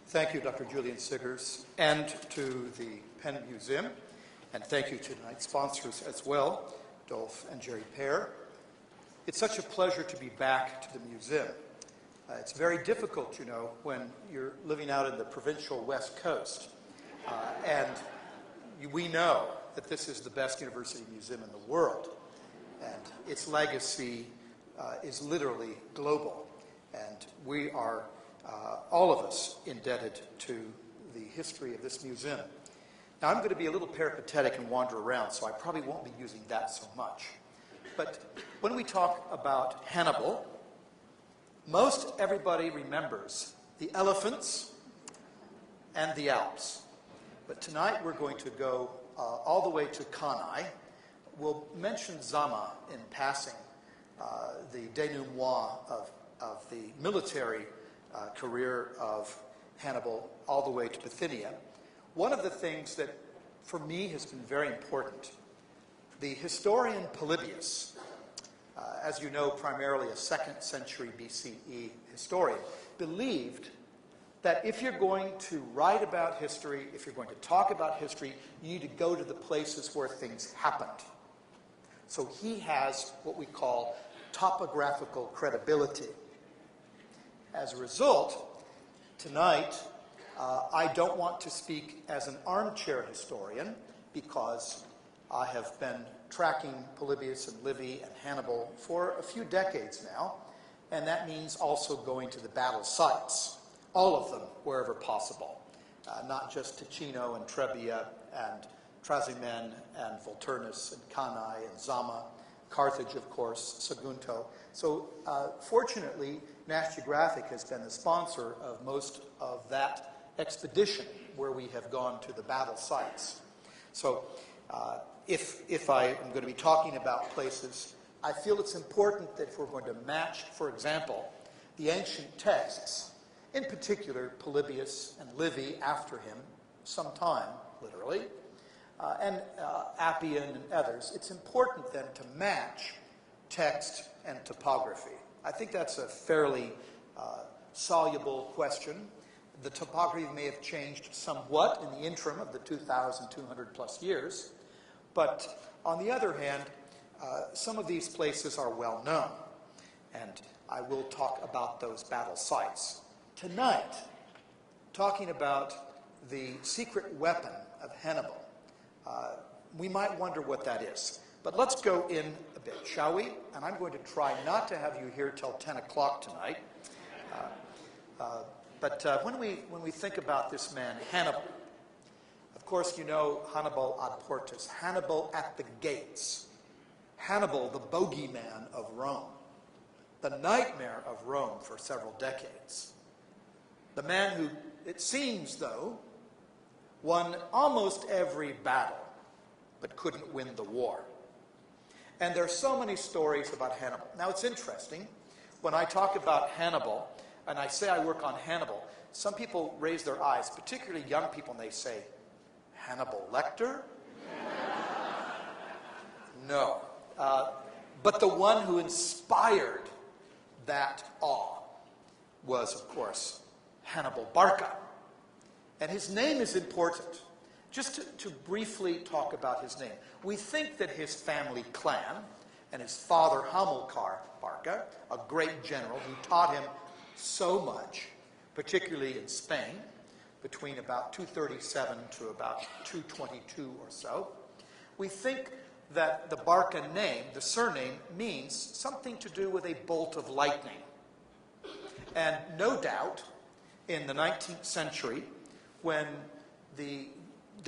Thank you, Dr. Julian Siggers, and to the Penn Museum, and thank you to tonight's sponsors as well, Dolph and Jerry Pear. It's such a pleasure to be back to the museum. It's very difficult, you know, when you're living out in the provincial West Coast, we know that this is the best university museum in the world, and its legacy is literally global, and we are all of us indebted to the history of this museum. Now, I'm going to be a little peripatetic and wander around, so I probably won't be using that so much. But when we talk about Hannibal, most everybody remembers the elephants and the Alps. But tonight we're going to go all the way to Cannae. We'll mention Zama in passing, the denouement of the military career of Hannibal all the way to Bithynia. One of the things that for me has been very important, the historian Polybius, as you know, primarily a 2nd century BCE historian, believed that if you're going to write about history, if you're going to talk about history, you need to go to the places where things happened. So he has what we call topographical credibility. As a result, tonight, I don't want to speak as an armchair historian because I have been tracking Polybius and Livy and Hannibal for a few decades now, and that means also going to the battle sites, all of them wherever possible, not just Ticino and Trebbia and Trasimene and Volturnus and Cannae and Zama, Carthage, of course, Sagunto. So fortunately, National Geographic has been the sponsor of most of that expedition where we have gone to the battle sites. So if I am going to be talking about places, I feel it's important that if we're going to match, for example, the ancient texts, in particular Polybius and Livy after him, sometime, literally, and Appian and others, it's important then to match text and topography. I think that's a fairly soluble question. The topography may have changed somewhat in the interim of the 2,200 plus years, but on the other hand, some of these places are well known, and I will talk about those battle sites. Tonight, talking about the secret weapon of Hannibal, we might wonder what that is. But let's go in a bit, shall we? And I'm going to try not to have you here till 10 o'clock tonight. But when we think about this man, Hannibal, of course you know Hannibal ad portas, Hannibal at the gates, Hannibal the bogeyman of Rome, the nightmare of Rome for several decades. The man who, it seems though, won almost every battle, but couldn't win the war. And there are so many stories about Hannibal. Now it's interesting, when I talk about Hannibal, and I say I work on Hannibal, some people raise their eyes, particularly young people, and they say, Hannibal Lecter? No. But the one who inspired that awe was, of course, Hannibal Barca. And his name is important. Just to briefly talk about his name. We think that his family clan and his father Hamilcar Barca, a great general who taught him so much, particularly in Spain, between about 237 to about 222 or so, we think that the Barca name, the surname, means something to do with a bolt of lightning. And no doubt, in the 19th century, when the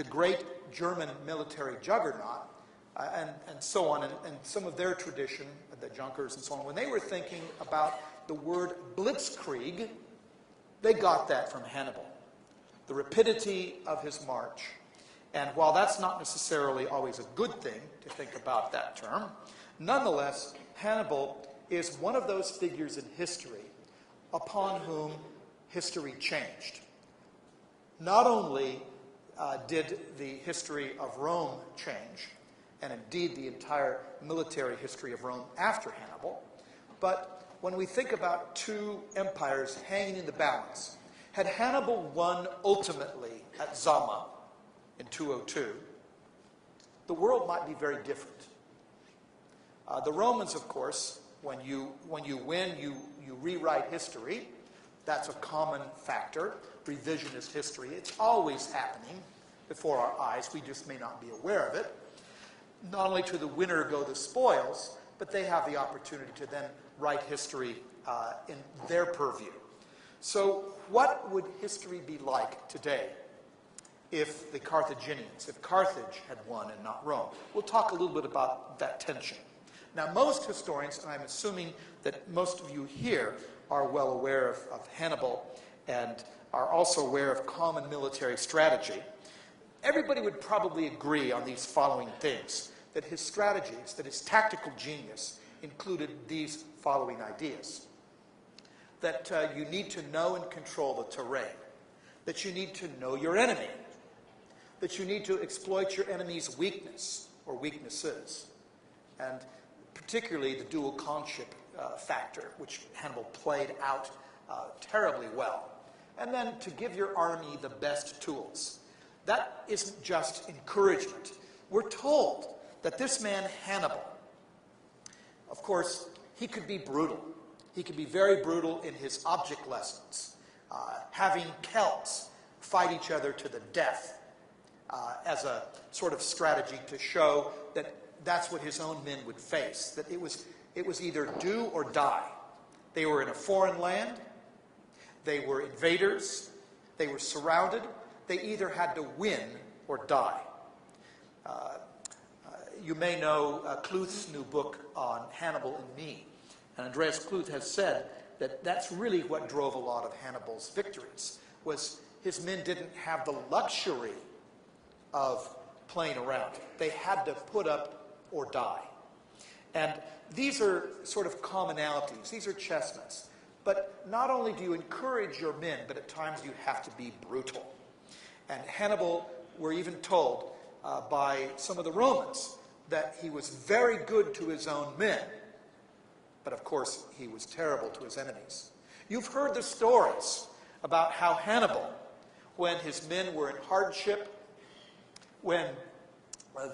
great German military juggernaut, and so on, and some of their tradition, the Junkers and so on, when they were thinking about the word blitzkrieg, they got that from Hannibal. The rapidity of his march. And while that's not necessarily always a good thing to think about that term, nonetheless, Hannibal is one of those figures in history upon whom history changed. Not only did the history of Rome change, and indeed the entire military history of Rome after Hannibal, but when we think about two empires hanging in the balance, Had Hannibal won ultimately at Zama in 202, the world might be very different. The Romans, of course, when you win, you rewrite history. That's a common factor, revisionist history. It's always happening before our eyes. We just may not be aware of it. Not only to the winner go the spoils, but they have the opportunity to then write history in their purview. So what would history be like today if the Carthaginians, if Carthage had won and not Rome? We'll talk a little bit about that tension. Now, most historians, and I'm assuming that most of you here are well aware of Hannibal and are also aware of common military strategy, everybody would probably agree on these following things, that his strategies, that his tactical genius included these following ideas. That you need to know and control the terrain, that you need to know your enemy, that you need to exploit your enemy's weakness or weaknesses, and particularly the dual conship factor, which Hannibal played out terribly well. And then to give your army the best tools. That isn't just encouragement. We're told that this man Hannibal, of course, he could be brutal. He could be very brutal in his object lessons, having Celts fight each other to the death as a sort of strategy to show that that's what his own men would face, that it was either do or die. They were in a foreign land, they were invaders, they were surrounded, they either had to win or die. You may know Kluth's new book on Hannibal and me. And Andreas Kluth has said that that's really what drove a lot of Hannibal's victories, was his men didn't have the luxury of playing around. They had to put up or die. And these are sort of commonalities. These are chestnuts. But not only do you encourage your men, but at times you have to be brutal. And Hannibal, we're even told by some of the Romans, that he was very good to his own men. But of course, he was terrible to his enemies. You've heard the stories about how Hannibal, when his men were in hardship, when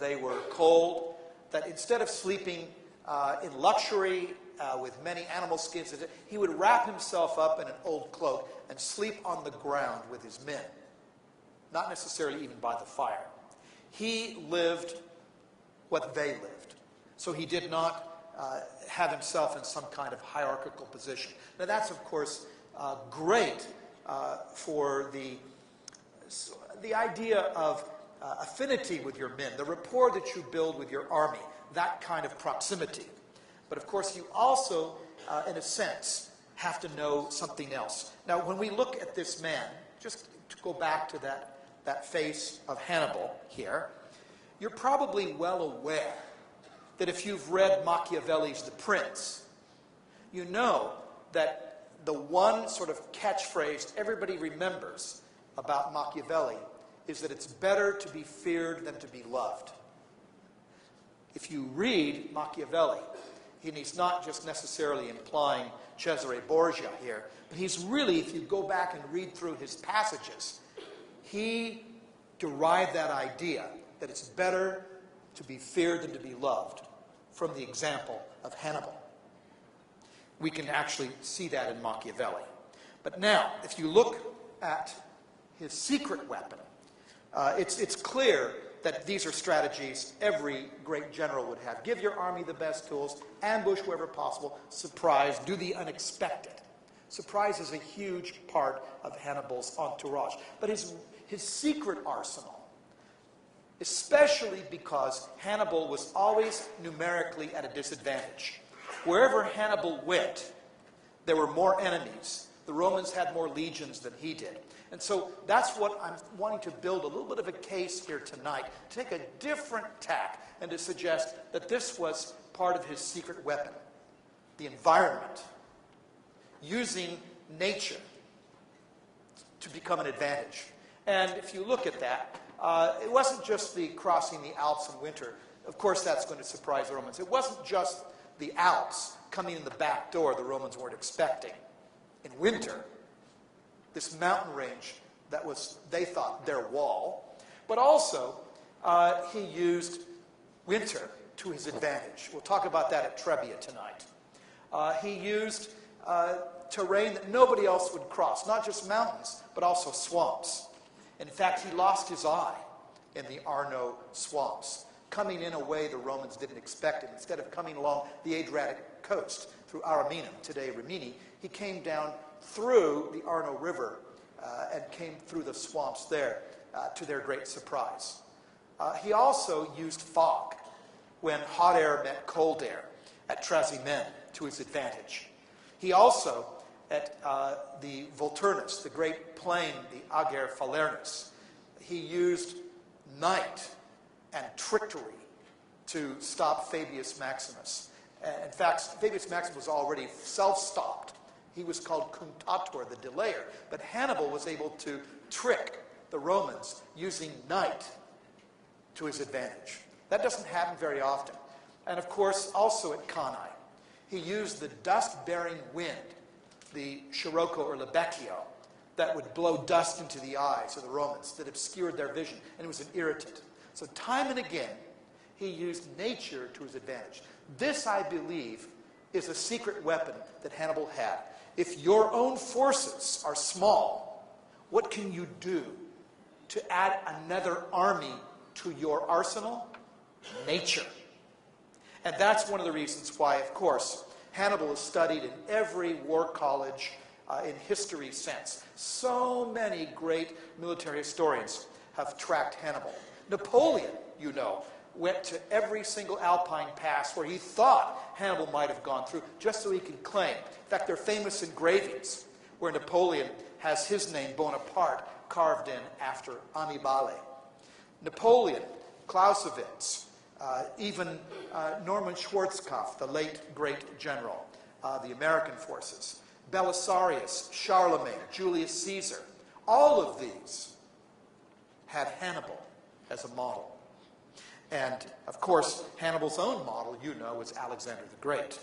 they were cold, that instead of sleeping in luxury with many animal skins, he would wrap himself up in an old cloak and sleep on the ground with his men, not necessarily even by the fire. He lived what they lived. So he did not have himself in some kind of hierarchical position. Now that's, of course, great for the idea of affinity with your men, the rapport that you build with your army, that kind of proximity. But of course, you also, in a sense, have to know something else. Now, when we look at this man, just to go back to that face of Hannibal here, you're probably well aware that if you've read Machiavelli's The Prince, you know that the one sort of catchphrase everybody remembers about Machiavelli is that it's better to be feared than to be loved. If you read Machiavelli, and he's not just necessarily implying Cesare Borgia here, but he's really, if you go back and read through his passages, he derived that idea that it's better to be feared than to be loved from the example of Hannibal. We can actually see that in Machiavelli. But now, if you look at his secret weapon, it's clear that these are strategies every great general would have. Give your army the best tools, ambush wherever possible, surprise, do the unexpected. Surprise is a huge part of Hannibal's entourage. But his secret arsenal, especially because Hannibal was always numerically at a disadvantage. Wherever Hannibal went, there were more enemies. The Romans had more legions than he did. And so that's what I'm wanting to build a little bit of a case here tonight, to take a different tack and to suggest that this was part of his secret weapon, the environment, using nature to become an advantage. And if you look at that, it wasn't just the crossing the Alps in winter. Of course, that's going to surprise the Romans. It wasn't just the Alps coming in the back door the Romans weren't expecting in winter. this mountain range that was, they thought, their wall. But also, he used winter to his advantage. We'll talk about that at Trebbia tonight. He used terrain that nobody else would cross, not just mountains, but also swamps. In fact, he lost his eye in the Arno swamps, coming in a way the Romans didn't expect it. Instead of coming along the Adriatic coast through Ariminum, today Rimini, he came down through the Arno River and came through the swamps there, to their great surprise. He also used fog when hot air met cold air at Trasimene to his advantage. He also, at the Volturnus, the great plain, the Ager Falernus, he used night and trickery to stop Fabius Maximus. In fact, Fabius Maximus was already self-stopped. He was called cunctator, the delayer. But Hannibal was able to trick the Romans using night to his advantage. That doesn't happen very often. And of course, also at Cannae, he used the dust-bearing wind, the scirocco or lebecchio, that would blow dust into the eyes of the Romans that obscured their vision, and it was an irritant. So time and again, he used nature to his advantage. This, I believe, is a secret weapon that Hannibal had. If your own forces are small, what can you do to add another army to your arsenal? Nature. And that's one of the reasons why, of course, Hannibal is studied in every war college in history since. So many great military historians have tracked Hannibal. Napoleon, you know, went to every single Alpine pass where he thought Hannibal might have gone through, just so he could claim. In fact, there are famous engravings where Napoleon has his name, Bonaparte, carved in after Hannibale. Napoleon, Clausewitz, even Norman Schwarzkopf, the late great general, the American forces, Belisarius, Charlemagne, Julius Caesar, all of these had Hannibal as a model. And, of course, Hannibal's own model, you know, was Alexander the Great.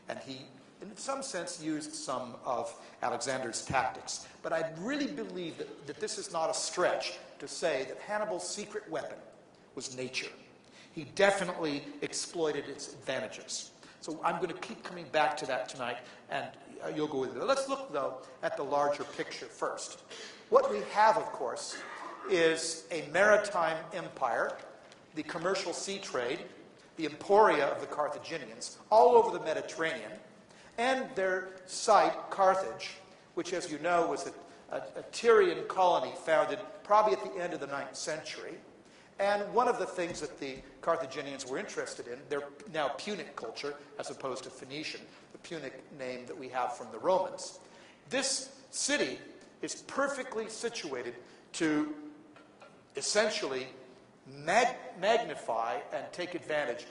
And he, in some sense, used some of Alexander's tactics. But I really believe that this is not a stretch to say that Hannibal's secret weapon was nature. He definitely exploited its advantages. So I'm going to keep coming back to that tonight, and you'll go with it. Let's look, though, at the larger picture first. What we have, of course, is a maritime empire, the commercial sea trade, the emporia of the Carthaginians, all over the Mediterranean, and their site, Carthage, which, as you know, was a Tyrian colony founded probably at the end of the 9th century. And one of the things that the Carthaginians were interested in, their now Punic culture, as opposed to Phoenician, the Punic name that we have from the Romans. This city is perfectly situated to essentially magnify and take advantage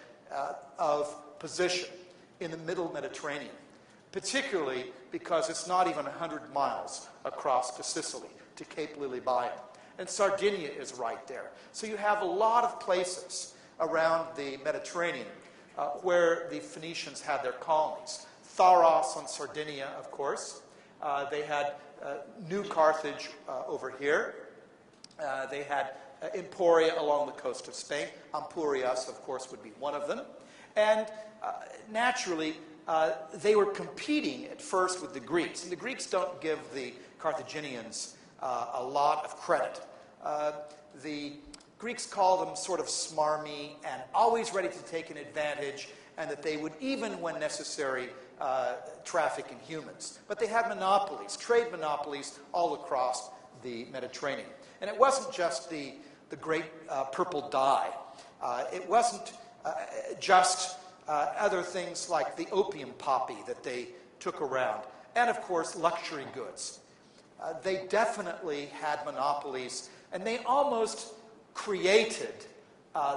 of position in the middle Mediterranean, particularly because it's not even 100 miles across to Sicily, to Cape Lilybæum. And Sardinia is right there. So you have a lot of places around the Mediterranean where the Phoenicians had their colonies. Tharos on Sardinia, of course. They had New Carthage over here. They had emporia along the coast of Spain. Ampurias, of course, would be one of them. And naturally, they were competing at first with the Greeks. And the Greeks don't give the Carthaginians a lot of credit. The Greeks call them sort of smarmy and always ready to take an advantage, and that they would, even when necessary, traffic in humans. But they had monopolies, trade monopolies, all across the Mediterranean. And it wasn't just the great purple dye. It wasn't just other things like the opium poppy that they took around. And, of course, luxury goods. They definitely had monopolies, and they almost created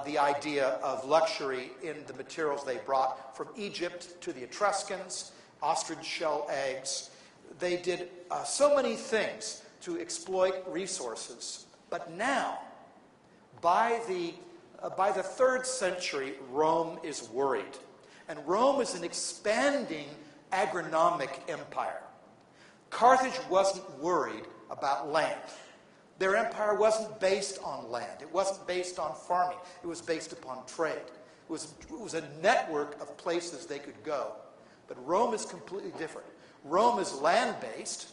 the idea of luxury in the materials they brought from Egypt to the Etruscans, ostrich shell eggs. They did so many things to exploit resources. But now, by the 3rd century, Rome is worried. And Rome is an expanding agronomic empire. Carthage wasn't worried about land. Their empire wasn't based on land. It wasn't based on farming. It was based upon trade. It was a network of places they could go. But Rome is completely different. Rome is land-based,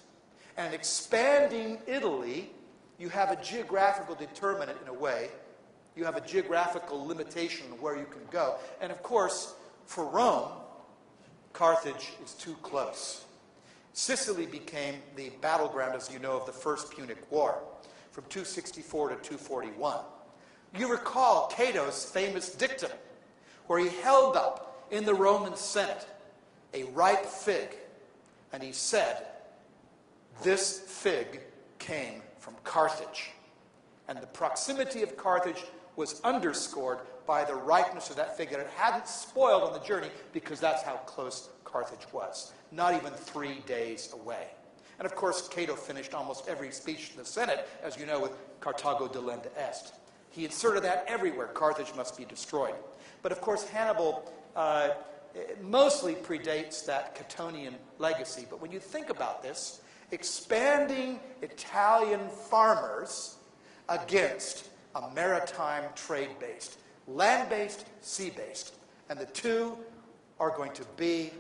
and expanding Italy, you have a geographical determinant in a way. You have a geographical limitation of where you can go. And of course, for Rome, Carthage is too close. Sicily became the battleground, as you know, of the First Punic War from 264 to 241. You recall Cato's famous dictum, where he held up in the Roman Senate a ripe fig, and he said, "This fig came from Carthage." And the proximity of Carthage was underscored by the ripeness of that fig, that it hadn't spoiled on the journey, because that's how close Carthage was, not even 3 days away. And of course, Cato finished almost every speech in the Senate, as you know, with Carthago delenda est. He inserted that everywhere: Carthage must be destroyed. But of course, Hannibal mostly predates that Catonian legacy. But when you think about this, expanding Italian farmers against a maritime trade-based, land-based, sea-based, and the two are going to be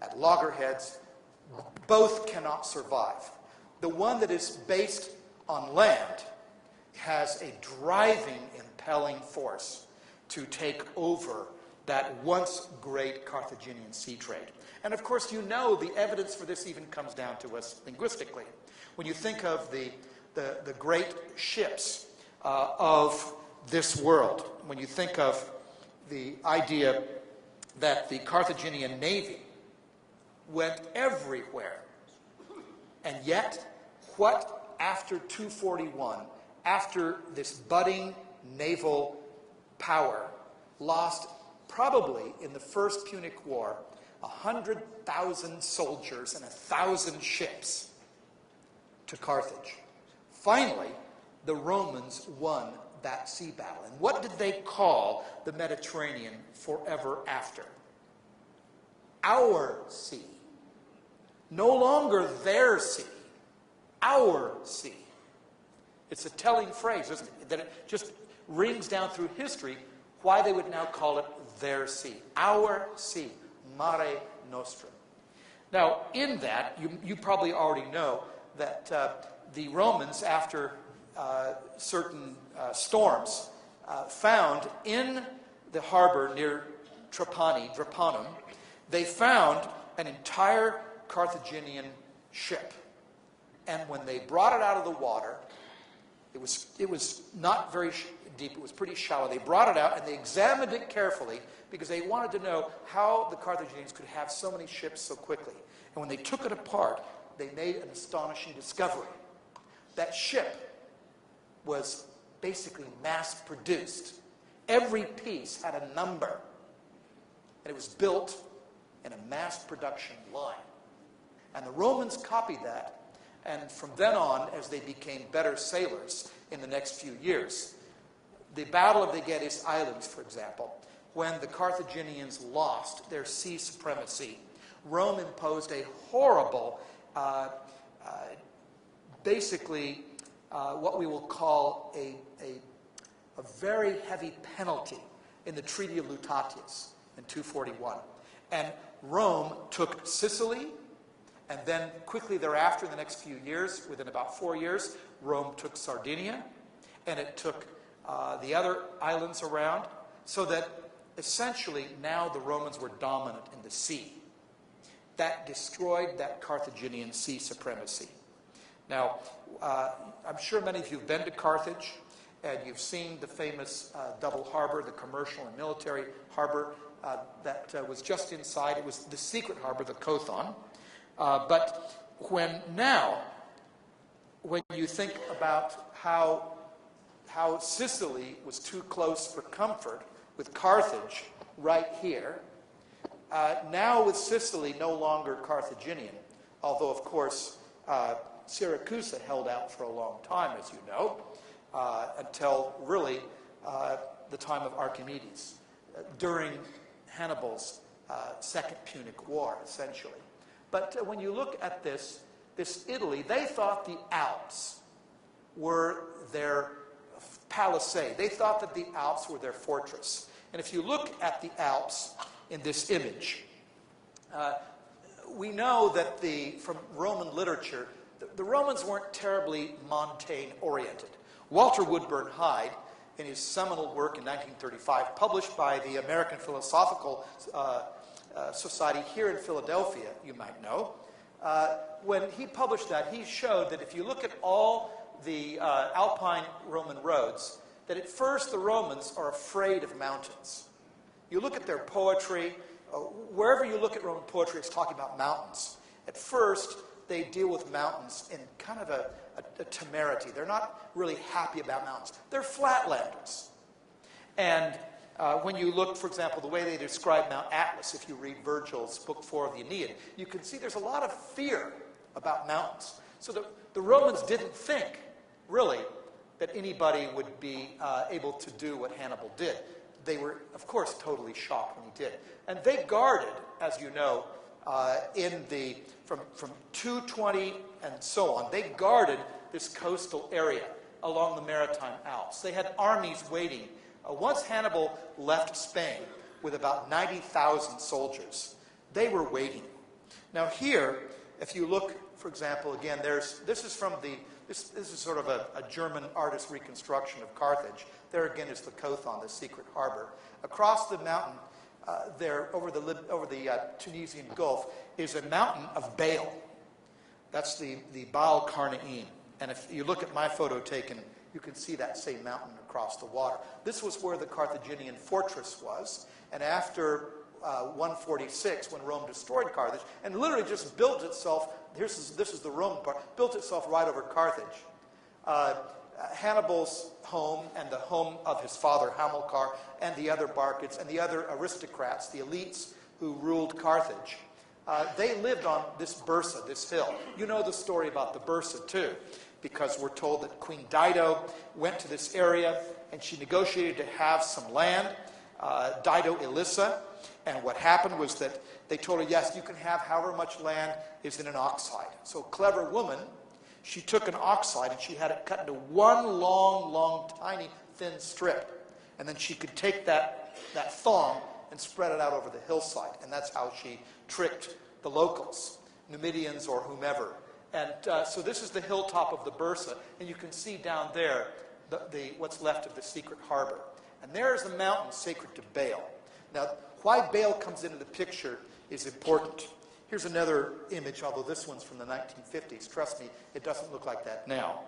at loggerheads. Both cannot survive. The one that is based on land has a driving, impelling force to take over that once great Carthaginian sea trade. And of course, you know, the evidence for this even comes down to us linguistically. When you think of the great ships of this world, when you think of the idea that the Carthaginian navy went everywhere, and yet, what after 241, after this budding naval power, lost probably in the First Punic War 100,000 soldiers and 1,000 ships to Carthage. Finally, the Romans won that sea battle. And what did they call the Mediterranean forever after? Our sea. No longer their sea, our sea. It's a telling phrase, isn't it? That it just rings down through history why they would now call it their sea. Our sea, mare nostrum. Now, in that, you probably already know that the Romans, after certain storms, found in the harbor near Drepanum, they found an entire Carthaginian ship. And when they brought it out of the water, it was not very deep, it was pretty shallow. They brought it out and they examined it carefully because they wanted to know how the Carthaginians could have so many ships so quickly. And when they took it apart, they made an astonishing discovery. That ship was basically mass-produced. Every piece had a number. And it was built in a mass production line. And the Romans copied that, and from then on, as they became better sailors in the next few years, the Battle of the Aegean Islands, for example, when the Carthaginians lost their sea supremacy, Rome imposed a horrible, basically what we will call a very heavy penalty in the Treaty of Lutatius in 241. And Rome took Sicily, and then quickly thereafter, in the next few years, within about 4 years, Rome took Sardinia, and it took the other islands around, so that essentially now the Romans were dominant in the sea. That destroyed that Carthaginian sea supremacy. Now, I'm sure many of you have been to Carthage, and you've seen the famous double harbor, the commercial and military harbor that was just inside. It was the secret harbor, the Kothon. But when you think about how Sicily was too close for comfort with Carthage right here, now with Sicily no longer Carthaginian, although of course Syracuse held out for a long time, as you know, until really the time of Archimedes, during Hannibal's Second Punic War, essentially. But when you look at this, this Italy, they thought the Alps were their palisade. They thought that the Alps were their fortress. And if you look at the Alps in this image, we know that from Roman literature, the Romans weren't terribly montane-oriented. Walter Woodburn Hyde, in his seminal work in 1935, published by the American Philosophical Society here in Philadelphia, you might know, when he published that, he showed that if you look at all the Alpine Roman roads, that at first the Romans are afraid of mountains. You look at their poetry, wherever you look at Roman poetry, it's talking about mountains. At first, they deal with mountains in kind of a temerity. They're not really happy about mountains. They're flatlanders. And when you look, for example, the way they describe Mount Atlas, if you read Virgil's Book 4 of the Aeneid, you can see there's a lot of fear about mountains. So the Romans didn't think, really, that anybody would be able to do what Hannibal did. They were, of course, totally shocked when he did. And they guarded, as you know, from 220 and so on, they guarded this coastal area along the Maritime Alps. They had armies waiting. Once Hannibal left Spain with about 90,000 soldiers, they were waiting. Now here, if you look, for example, again, this is sort of a German artist reconstruction of Carthage. There again is the Kothon, the secret harbor. Across the mountain, there over the Tunisian Gulf, is a mountain of Baal. That's the Baal Carnae. And if you look at my photo taken, you can see that same mountain across the water. This was where the Carthaginian fortress was. And after 146, when Rome destroyed Carthage, and literally just built itself, this is the Roman part, built itself right over Carthage. Hannibal's home and the home of his father Hamilcar and the other Barcids and the other aristocrats, the elites who ruled Carthage, they lived on this Bursa, this hill. You know the story about the Bursa too, because we're told that Queen Dido went to this area and she negotiated to have some land, Dido Elissa, and what happened was that they told her, yes, you can have however much land is in an ox hide. So a clever woman, she took an ox hide and she had it cut into one long, tiny, thin strip. And then she could take that thong and spread it out over the hillside. And that's how she tricked the locals, Numidians or whomever. And so this is the hilltop of the Bursa. And you can see down there what's left of the secret harbor. And there's the mountain sacred to Baal. Now, why Baal comes into the picture is important. Here's another image, although this one's from the 1950s. Trust me, it doesn't look like that now.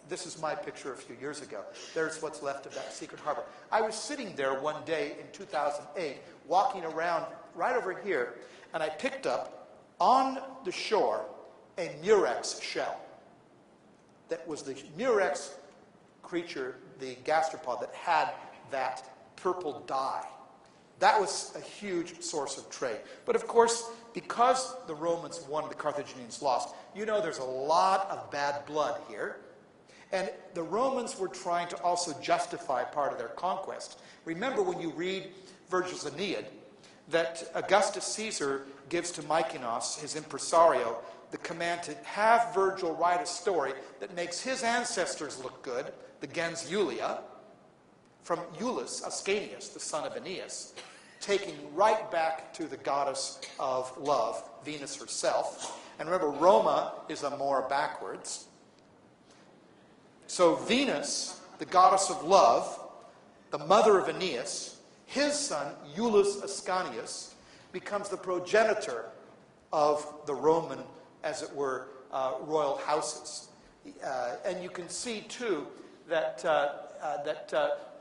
This is my picture a few years ago. There's what's left of that secret harbor. I was sitting there one day in 2008, walking around right over here, and I picked up on the shore a murex shell. That was the murex creature, the gastropod, that had that purple dye. That was a huge source of trade. But of course, because the Romans won, the Carthaginians lost, you know there's a lot of bad blood here. And the Romans were trying to also justify part of their conquest. Remember when you read Virgil's Aeneid, that Augustus Caesar gives to Mykonos, his impresario, the command to have Virgil write a story that makes his ancestors look good, the gens Julia, from Iulus Ascanius, the son of Aeneas, taking right back to the goddess of love, Venus herself. And remember, Roma is a more backwards. So Venus, the goddess of love, the mother of Aeneas, his son, Iulus Ascanius, becomes the progenitor of the Roman, as it were, royal houses. And you can see, too, that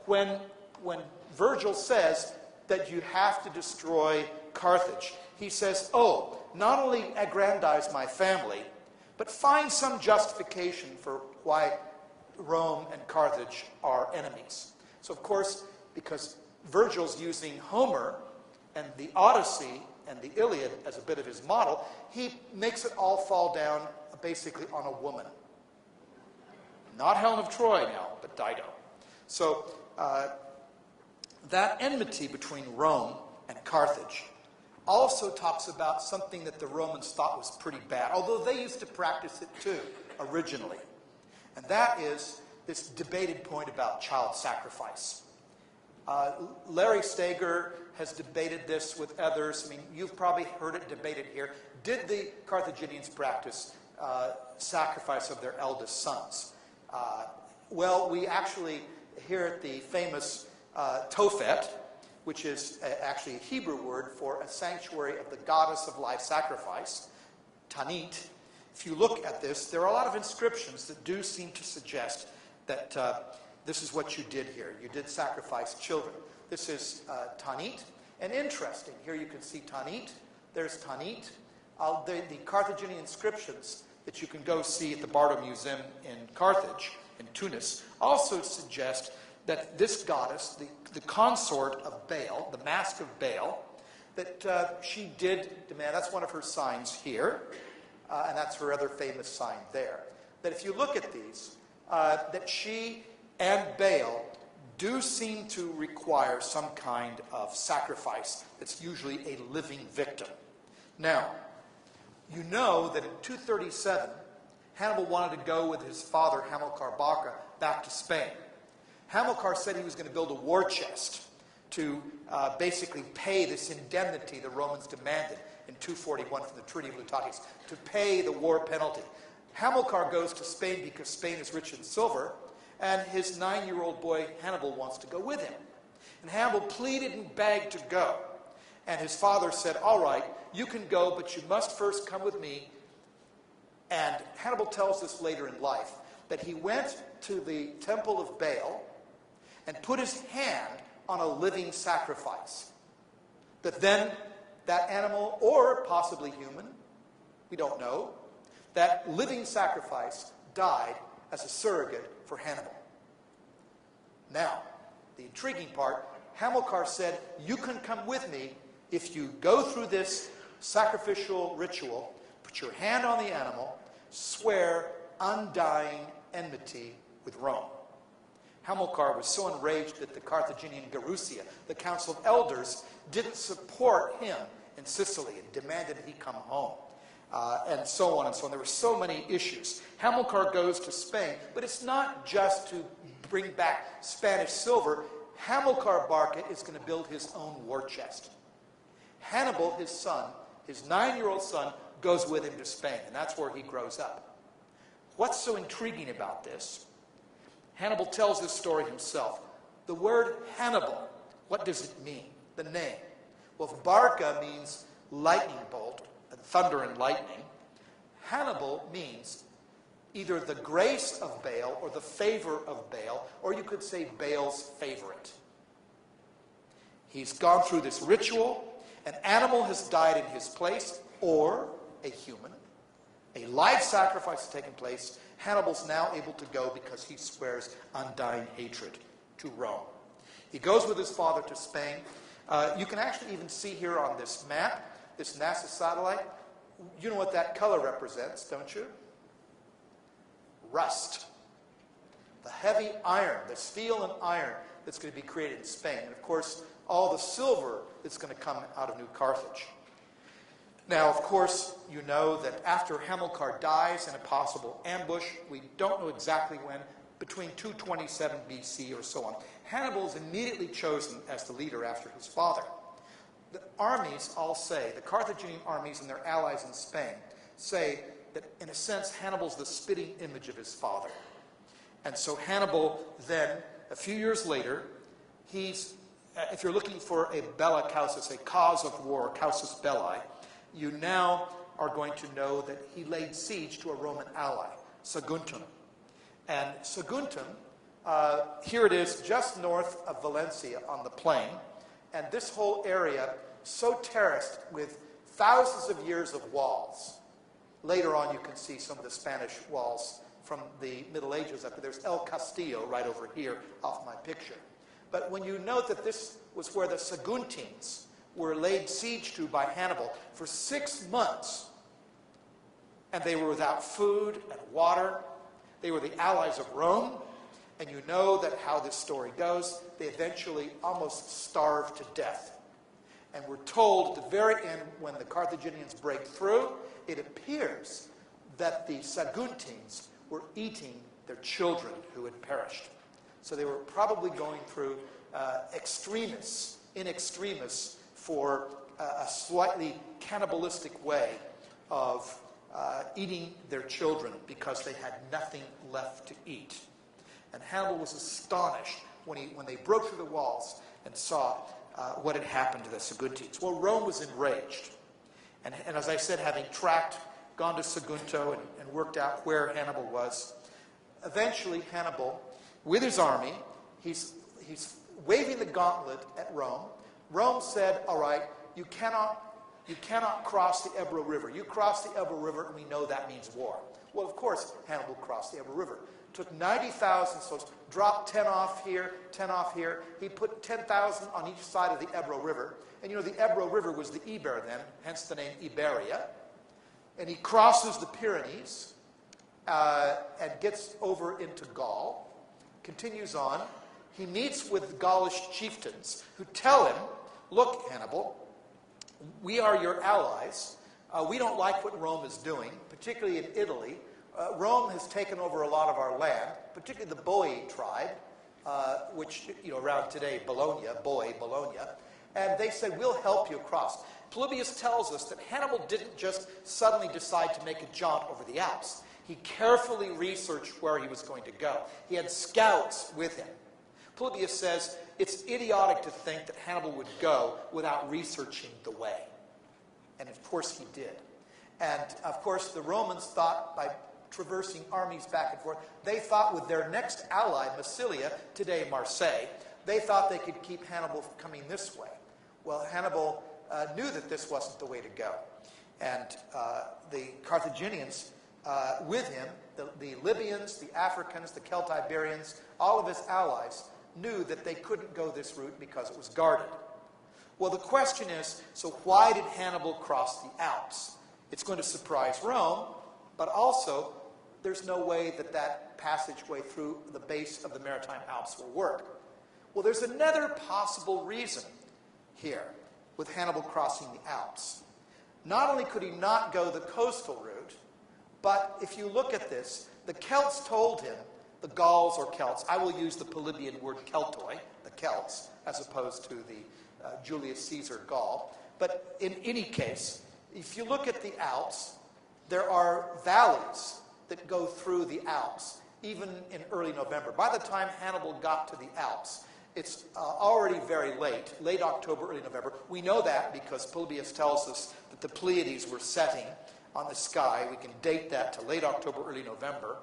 when Virgil says that you have to destroy Carthage, he says, oh, not only aggrandize my family, but find some justification for why Rome and Carthage are enemies. So, of course, because Virgil's using Homer and the Odyssey and the Iliad as a bit of his model, he makes it all fall down basically on a woman. Not Helen of Troy now, but Dido. So that enmity between Rome and Carthage also talks about something that the Romans thought was pretty bad, although they used to practice it too, originally. And that is this debated point about child sacrifice. Larry Steger has debated this with others. I mean, you've probably heard it debated here. Did the Carthaginians practice sacrifice of their eldest sons? Well, we actually hear at the famous Tophet, which is actually a Hebrew word for a sanctuary of the goddess of life sacrifice, Tanit. If you look at this, there are a lot of inscriptions that do seem to suggest that this is what you did here. You did sacrifice children. This is Tanit. And interesting, here you can see Tanit. There's Tanit. The Carthaginian inscriptions that you can go see at the Bardo Museum in Carthage, in Tunis, also suggest that this goddess, the consort of Baal, the mask of Baal, that she did demand, that's one of her signs here, and that's her other famous sign there, that if you look at these, that she and Baal do seem to require some kind of sacrifice that's usually a living victim. Now, you know that in 237, Hannibal wanted to go with his father, Hamilcar Barca, back to Spain. Hamilcar said he was going to build a war chest to basically pay this indemnity the Romans demanded in 241 from the Treaty of Lutatis, to pay the war penalty. Hamilcar goes to Spain because Spain is rich in silver, and his 9-year-old boy Hannibal wants to go with him. And Hannibal pleaded and begged to go. And his father said, all right, you can go, but you must first come with me. And Hannibal tells us later in life that he went to the temple of Baal and put his hand on a living sacrifice. That then that animal, or possibly human, we don't know, that living sacrifice died as a surrogate for Hannibal. Now, the intriguing part, Hamilcar said, you can come with me if you go through this sacrificial ritual, put your hand on the animal, swear undying enmity with Rome. Hamilcar was so enraged that the Carthaginian Gerousia, the Council of Elders, didn't support him in Sicily and demanded that he come home. And so on and so on. There were so many issues. Hamilcar goes to Spain, but it's not just to bring back Spanish silver. Hamilcar Barca is going to build his own war chest. Hannibal, his son, his 9-year-old son, goes with him to Spain, and that's where he grows up. What's so intriguing about this? Hannibal tells this story himself. The word Hannibal, what does it mean? The name. Well, if Barca means lightning bolt, thunder and lightning, Hannibal means either the grace of Baal or the favor of Baal, or you could say Baal's favorite. He's gone through this ritual, an animal has died in his place, or a human. A live sacrifice has taken place. Hannibal's now able to go because he swears undying hatred to Rome. He goes with his father to Spain. You can actually even see here on this map, this NASA satellite, you know what that color represents, don't you? Rust. The heavy iron, the steel and iron that's going to be created in Spain. And of course, all the silver that's going to come out of New Carthage. Now, of course, you know that after Hamilcar dies in a possible ambush, we don't know exactly when, between 227 BC or so on, Hannibal is immediately chosen as the leader after his father. The armies all say, the Carthaginian armies and their allies in Spain, say that, in a sense, Hannibal's the spitting image of his father. And so Hannibal then, a few years later, he's, if you're looking for a bella causus, a cause of war, causus belli, you now are going to know that he laid siege to a Roman ally, Saguntum. And Saguntum, here it is just north of Valencia on the plain, and this whole area so terraced with thousands of years of walls. Later on you can see some of the Spanish walls from the Middle Ages up there. There's El Castillo right over here off my picture. But when you note that this was where the Saguntines were laid siege to by Hannibal for 6 months, and they were without food and water. They were the allies of Rome, and you know that how this story goes. They eventually almost starved to death. And we're told at the very end, when the Carthaginians break through, it appears that the Saguntines were eating their children who had perished. So they were probably going through in extremis, for a slightly cannibalistic way of eating their children because they had nothing left to eat. And Hannibal was astonished when they broke through the walls and saw what had happened to the Saguntines. Well, Rome was enraged. And as I said, having gone to Sagunto and worked out where Hannibal was, eventually Hannibal, with his army, he's waving the gauntlet at Rome. Rome said, all right, you cannot cross the Ebro River. You cross the Ebro River, and we know that means war. Well, of course, Hannibal crossed the Ebro River. Took 90,000 soldiers, dropped 10 off here, 10 off here. He put 10,000 on each side of the Ebro River. And the Ebro River was the Iber then, hence the name Iberia. And he crosses the Pyrenees and gets over into Gaul, continues on. He meets with Gaulish chieftains who tell him, look, Hannibal, we are your allies. We don't like what Rome is doing, particularly in Italy. Rome has taken over a lot of our land, particularly the Boii tribe, which, around today, Bologna, and they said, we'll help you across. Polybius tells us that Hannibal didn't just suddenly decide to make a jaunt over the Alps. He carefully researched where he was going to go. He had scouts with him. Polybius says, it's idiotic to think that Hannibal would go without researching the way. And of course he did. And of course the Romans thought, by traversing armies back and forth, they thought with their next ally, Massilia, today Marseille, they thought they could keep Hannibal from coming this way. Well, Hannibal knew that this wasn't the way to go. And the Carthaginians with him, the Libyans, the Africans, the Celtiberians, all of his allies, knew that they couldn't go this route because it was guarded. Well, the question is, so why did Hannibal cross the Alps? It's going to surprise Rome, but also there's no way that that passageway through the base of the Maritime Alps will work. Well, there's another possible reason here with Hannibal crossing the Alps. Not only could he not go the coastal route, but if you look at this, the Celts told him, the Gauls or Celts, I will use the Polybian word Keltoi, the Celts, as opposed to the Julius Caesar Gaul. But in any case, if you look at the Alps, there are valleys that go through the Alps, even in early November. By the time Hannibal got to the Alps, it's already very late October, early November. We know that because Polybius tells us that the Pleiades were setting on the sky. We can date that to late October, early November.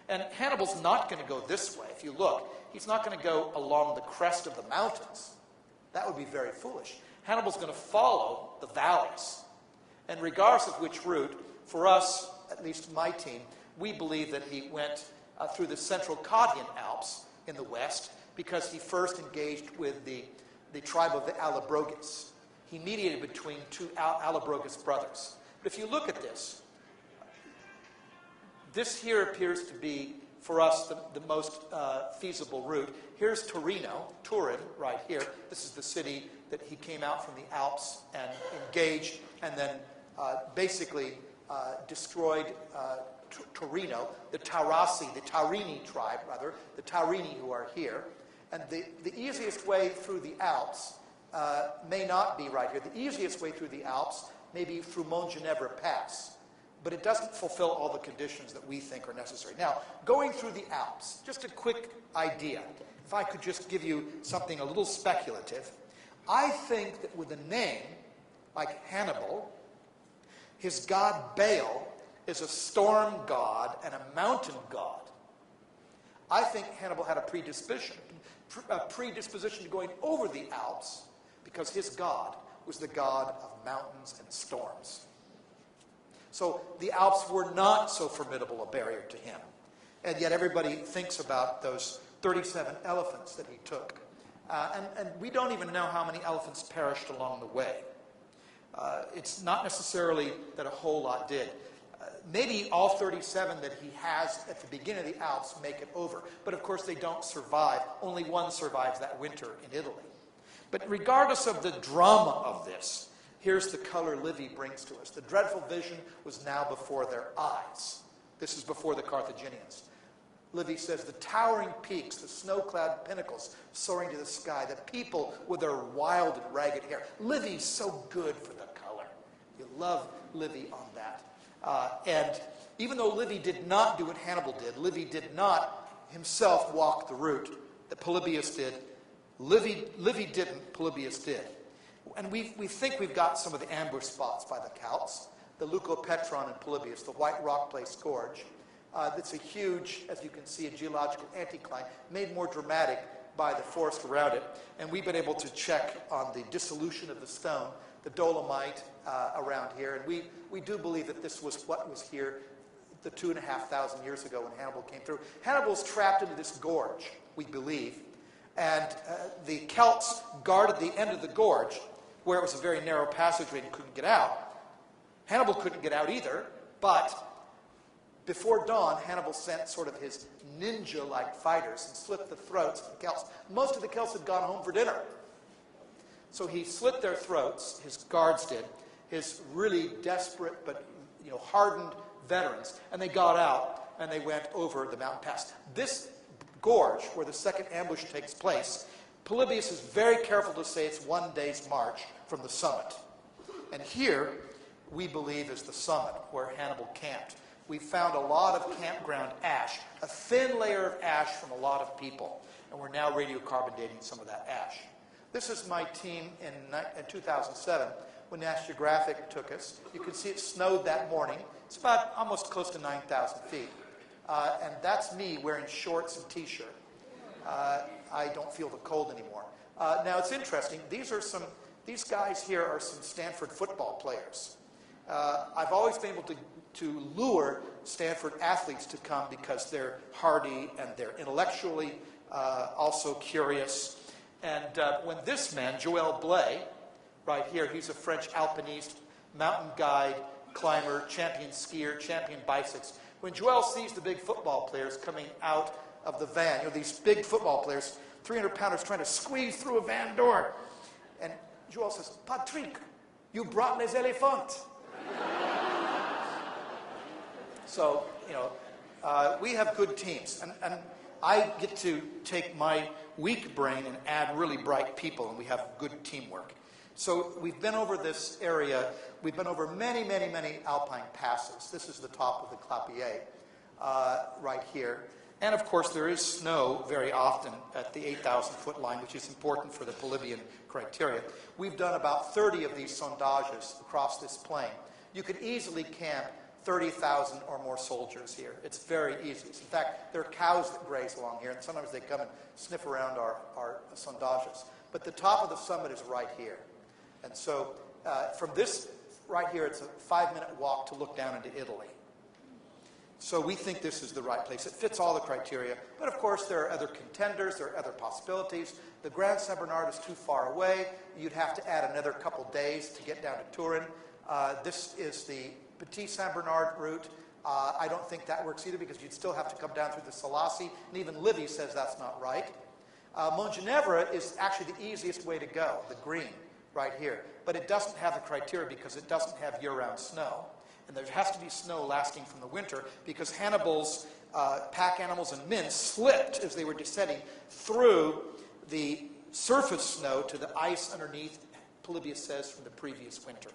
And Hannibal's not going to go this way. If you look, he's not going to go along the crest of the mountains. That would be very foolish. Hannibal's going to follow the valleys. And regardless of which route, for us, at least my team, we believe that he went through the central Caudian Alps in the west because he first engaged with the tribe of the Allobroges. He mediated between two Allobroges brothers. But if you look at this, this here appears to be, for us, the most feasible route. Here's Torino, Turin, right here. This is the city that he came out from the Alps and engaged and then basically destroyed Torino, the Taurini tribe, rather, the Taurini who are here. And the easiest way through the Alps may not be right here. The easiest way through the Alps may be through Montgenèvre Pass. But it doesn't fulfill all the conditions that we think are necessary. Now, going through the Alps, just a quick idea. If I could just give you something a little speculative, I think that with a name like Hannibal, his god Baal is a storm god and a mountain god. I think Hannibal had a predisposition to going over the Alps because his god was the god of mountains and storms. So the Alps were not so formidable a barrier to him. And yet everybody thinks about those 37 elephants that he took. And we don't even know how many elephants perished along the way. It's not necessarily that a whole lot did. Maybe all 37 that he has at the beginning of the Alps make it over. But of course they don't survive. Only one survives that winter in Italy. But regardless of the drama of this, here's the color Livy brings to us. The dreadful vision was now before their eyes. This is before the Carthaginians. Livy says, the towering peaks, the snow-clad pinnacles soaring to the sky, the people with their wild and ragged hair. Livy's so good for the color. You love Livy on that. And even though Livy did not do what Hannibal did, Livy did not himself walk the route that Polybius did. Livy didn't, Polybius did. And we think we've got some of the ambush spots by the Celts, the Leucopetron and Polybius, the White Rock Place Gorge. That's a huge, as you can see, a geological anticline, made more dramatic by the forest around it. And we've been able to check on the dissolution of the stone, the dolomite around here. And we do believe that this was what was here the 2,500 years ago when Hannibal came through. Hannibal's trapped into this gorge, we believe. And the Celts guarded the end of the gorge, where it was a very narrow passageway and couldn't get out. Hannibal couldn't get out either, but before dawn, Hannibal sent sort of his ninja-like fighters and slit the throats of the Celts. Most of the Celts had gone home for dinner. So he slit their throats, his guards did, his really desperate but hardened veterans, and they got out and they went over the mountain pass. This gorge, where the second ambush takes place, Polybius is very careful to say it's 1 day's march from the summit. And here, we believe, is the summit where Hannibal camped. We found a lot of campground ash, a thin layer of ash from a lot of people, and we're now radiocarbon dating some of that ash. This is my team in 2007 when National Geographic took us. You can see it snowed that morning. It's about almost close to 9,000 feet. And that's me wearing shorts and T-shirt. I don't feel the cold anymore. Now, it's interesting. These guys here are some Stanford football players. I've always been able to lure Stanford athletes to come because they're hardy and they're intellectually also curious. And when this man, Joël Blay, right here, he's a French alpinist, mountain guide, climber, champion skier, champion bicyclist. When Joël sees the big football players coming out of the van, these big football players, 300-pounders trying to squeeze through a van door. And Joël says, Patrick, you brought les éléphants. So, we have good teams. And I get to take my weak brain and add really bright people, and we have good teamwork. So we've been over this area. We've been over many, many, many alpine passes. This is the top of the Clapier right here. And, of course, there is snow very often at the 8,000-foot line, which is important for the Polybian criteria. We've done about 30 of these sondages across this plain. You could easily camp 30,000 or more soldiers here. It's very easy. In fact, there are cows that graze along here, and sometimes they come and sniff around our sondages. But the top of the summit is right here. And so from this right here, it's a 5-minute walk to look down into Italy. So we think this is the right place. It fits all the criteria. But, of course, there are other contenders. There are other possibilities. The Grand Saint Bernard is too far away. You'd have to add another couple days to get down to Turin. This is the Petit Saint Bernard route. I don't think that works either because you'd still have to come down through the Selassie. And even Livy says that's not right. Montgenèvre is actually the easiest way to go, the green, right here. But it doesn't have the criteria because it doesn't have year-round snow. And there has to be snow lasting from the winter because Hannibal's pack animals and men slipped as they were descending through the surface snow to the ice underneath, Polybius says, from the previous winter.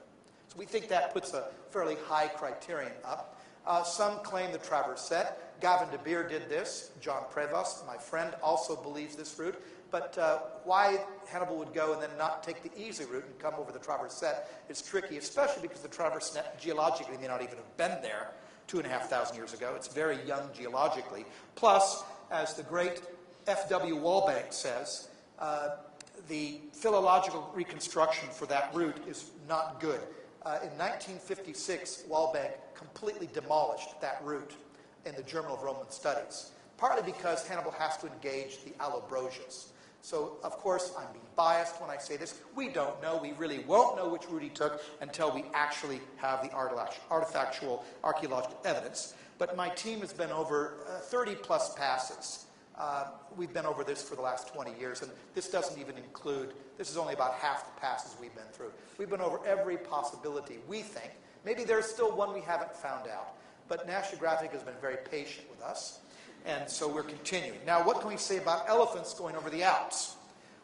So we think that puts a fairly high criterion up. Some claim the traversette. Gavin de Beer did this. John Prevost, my friend, also believes this route. But why Hannibal would go and then not take the easy route and come over the traversette is tricky, especially because the traversette geologically may not even have been there 2,500 years ago. It's very young geologically. Plus, as the great F.W. Walbank says, the philological reconstruction for that route is not good. In 1956, Walbank completely demolished that route in the Journal of Roman Studies, partly because Hannibal has to engage the Allobrosians. So, of course, I'm being biased when I say this. We don't know. We really won't know which route he took until we actually have the artifactual archaeological evidence. But my team has been over 30-plus passes We've been over this for the last 20 years, and this doesn't even include, this is only about half the passes we've been through. We've been over every possibility, we think. Maybe there's still one we haven't found out, but National Geographic has been very patient with us, and so we're continuing. Now, what can we say about elephants going over the Alps?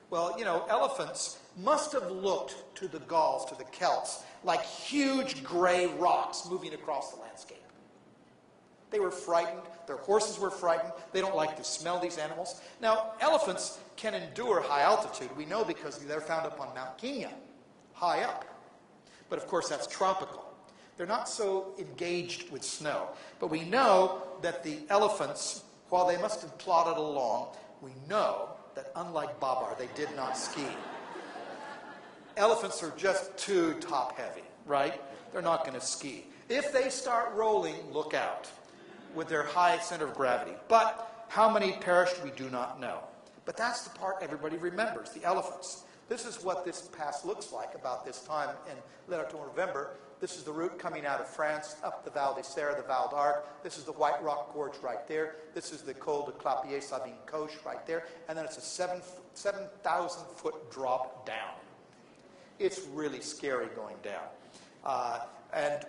Well, you know, elephants must have looked to the Gauls, to the Celts, like huge gray rocks moving across the landscape. They were frightened. Their horses were frightened. They don't like to smell these animals. Now, elephants can endure high altitude. We know because they're found up on Mount Kenya, high up. But of course, that's tropical. They're not so engaged with snow. But we know that the elephants, while they must have plodded along, we know that unlike Babar, they did not ski. Elephants are just too top-heavy, right? They're not going to ski. If they start rolling, look out with their high center of gravity. But how many perished, we do not know. But that's the part everybody remembers, the elephants. This is what this pass looks like about this time in late October, November. This is the route coming out of France up the Val d'Isère, the Val d'Arc. This is the White Rock Gorge right there. This is the Col de Clapier-Sabine-Coche right there. And then it's a 7,000-foot drop down. It's really scary going down. And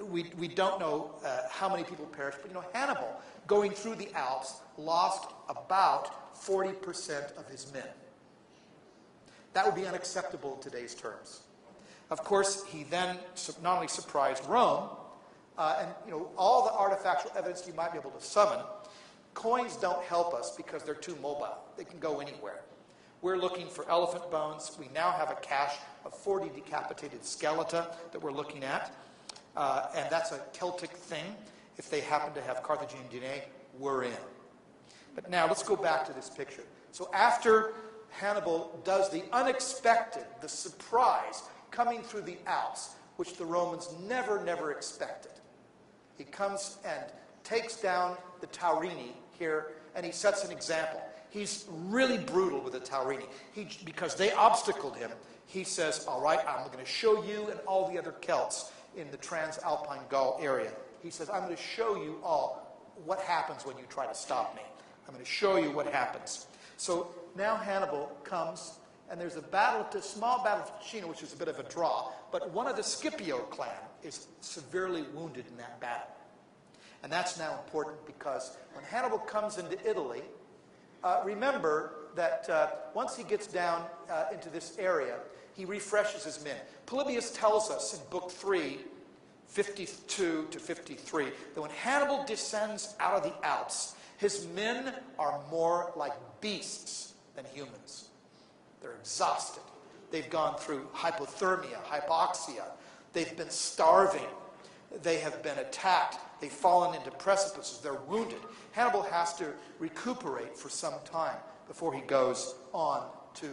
we don't know how many people perished, but you know, Hannibal, going through the Alps, lost about 40% of his men. That would be unacceptable in today's terms. Of course, he then not only surprised Rome, and you know, all the artifactual evidence you might be able to summon. Coins don't help us because they're too mobile. They can go anywhere. We're looking for elephant bones. We now have a cache of 40 decapitated skeleta that we're looking at. And that's a Celtic thing. If they happen to have Carthaginian DNA, we're in. But now let's go back to this picture. So after Hannibal does the unexpected, the surprise, coming through the Alps, which the Romans never expected, he comes and takes down the Taurini here, and he sets an example. He's really brutal with the Taurini. Because they obstacled him, he says, all right, I'm going to show you and all the other Celts in the Transalpine Gaul area. He says, I'm going to show you all what happens when you try to stop me. I'm going to show you what happens. So now Hannibal comes, and there's a small battle of Ticino, which is a bit of a draw, but one of the Scipio clan is severely wounded in that battle. And that's now important because when Hannibal comes into Italy, remember that once he gets down into this area, he refreshes his men. Polybius tells us in Book 3, 52 to 53, that when Hannibal descends out of the Alps, his men are more like beasts than humans. They're exhausted. They've gone through hypothermia, hypoxia. They've been starving. They have been attacked. They've fallen into precipices. They're wounded. Hannibal has to recuperate for some time before he goes on to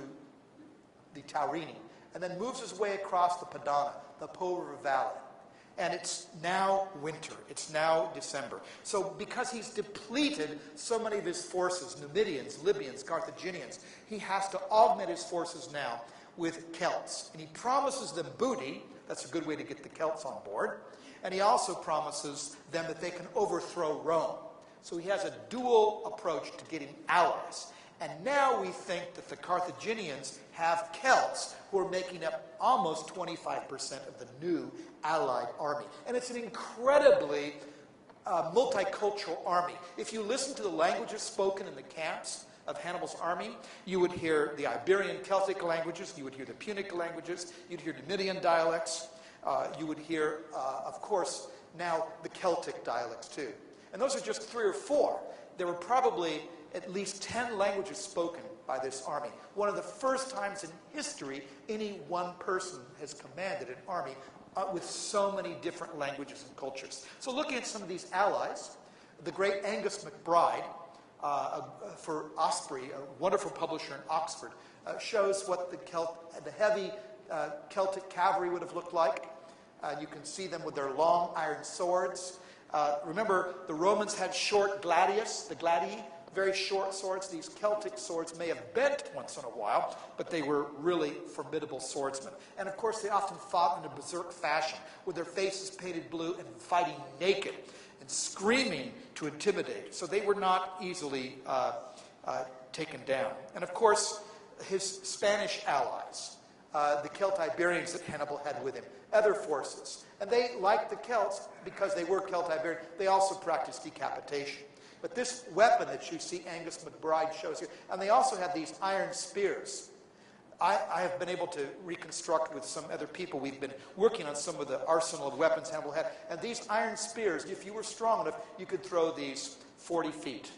the Taurini, and then moves his way across the Padana, the Po River Valley. And it's now winter. It's now December. So because he's depleted so many of his forces, Numidians, Libyans, Carthaginians, he has to augment his forces now with Celts. And he promises them booty. That's a good way to get the Celts on board. And he also promises them that they can overthrow Rome. So he has a dual approach to getting allies. And now we think that the Carthaginians have Celts who are making up almost 25% of the new allied army. And it's an incredibly multicultural army. If you listen to the languages spoken in the camps of Hannibal's army, you would hear the Iberian Celtic languages, you would hear the Punic languages, you'd hear Numidian dialects, you would hear, of course, now the Celtic dialects too. And those are just 3 or 4. There were probably at least 10 languages spoken by this army. One of the first times in history any one person has commanded an army with so many different languages and cultures. So looking at some of these allies, the great Angus MacBride for Osprey, a wonderful publisher in Oxford, shows what the heavy Celtic cavalry would have looked like. You can see them with their long iron swords. Remember, the Romans had short gladius, the gladii, very short swords. These Celtic swords may have bent once in a while, but they were really formidable swordsmen. And of course, they often fought in a berserk fashion, with their faces painted blue and fighting naked and screaming to intimidate. So they were not easily taken down. And of course, his Spanish allies, the Celtiberians that Hannibal had with him, other forces. And they, like the Celts, because they were Celtiberian, they also practiced decapitation. But this weapon that you see Angus McBride shows here, and they also had these iron spears. I have been able to reconstruct with some other people. We've been working on some of the arsenal of weapons Hannibal had. And these iron spears, if you were strong enough, you could throw these 40 feet.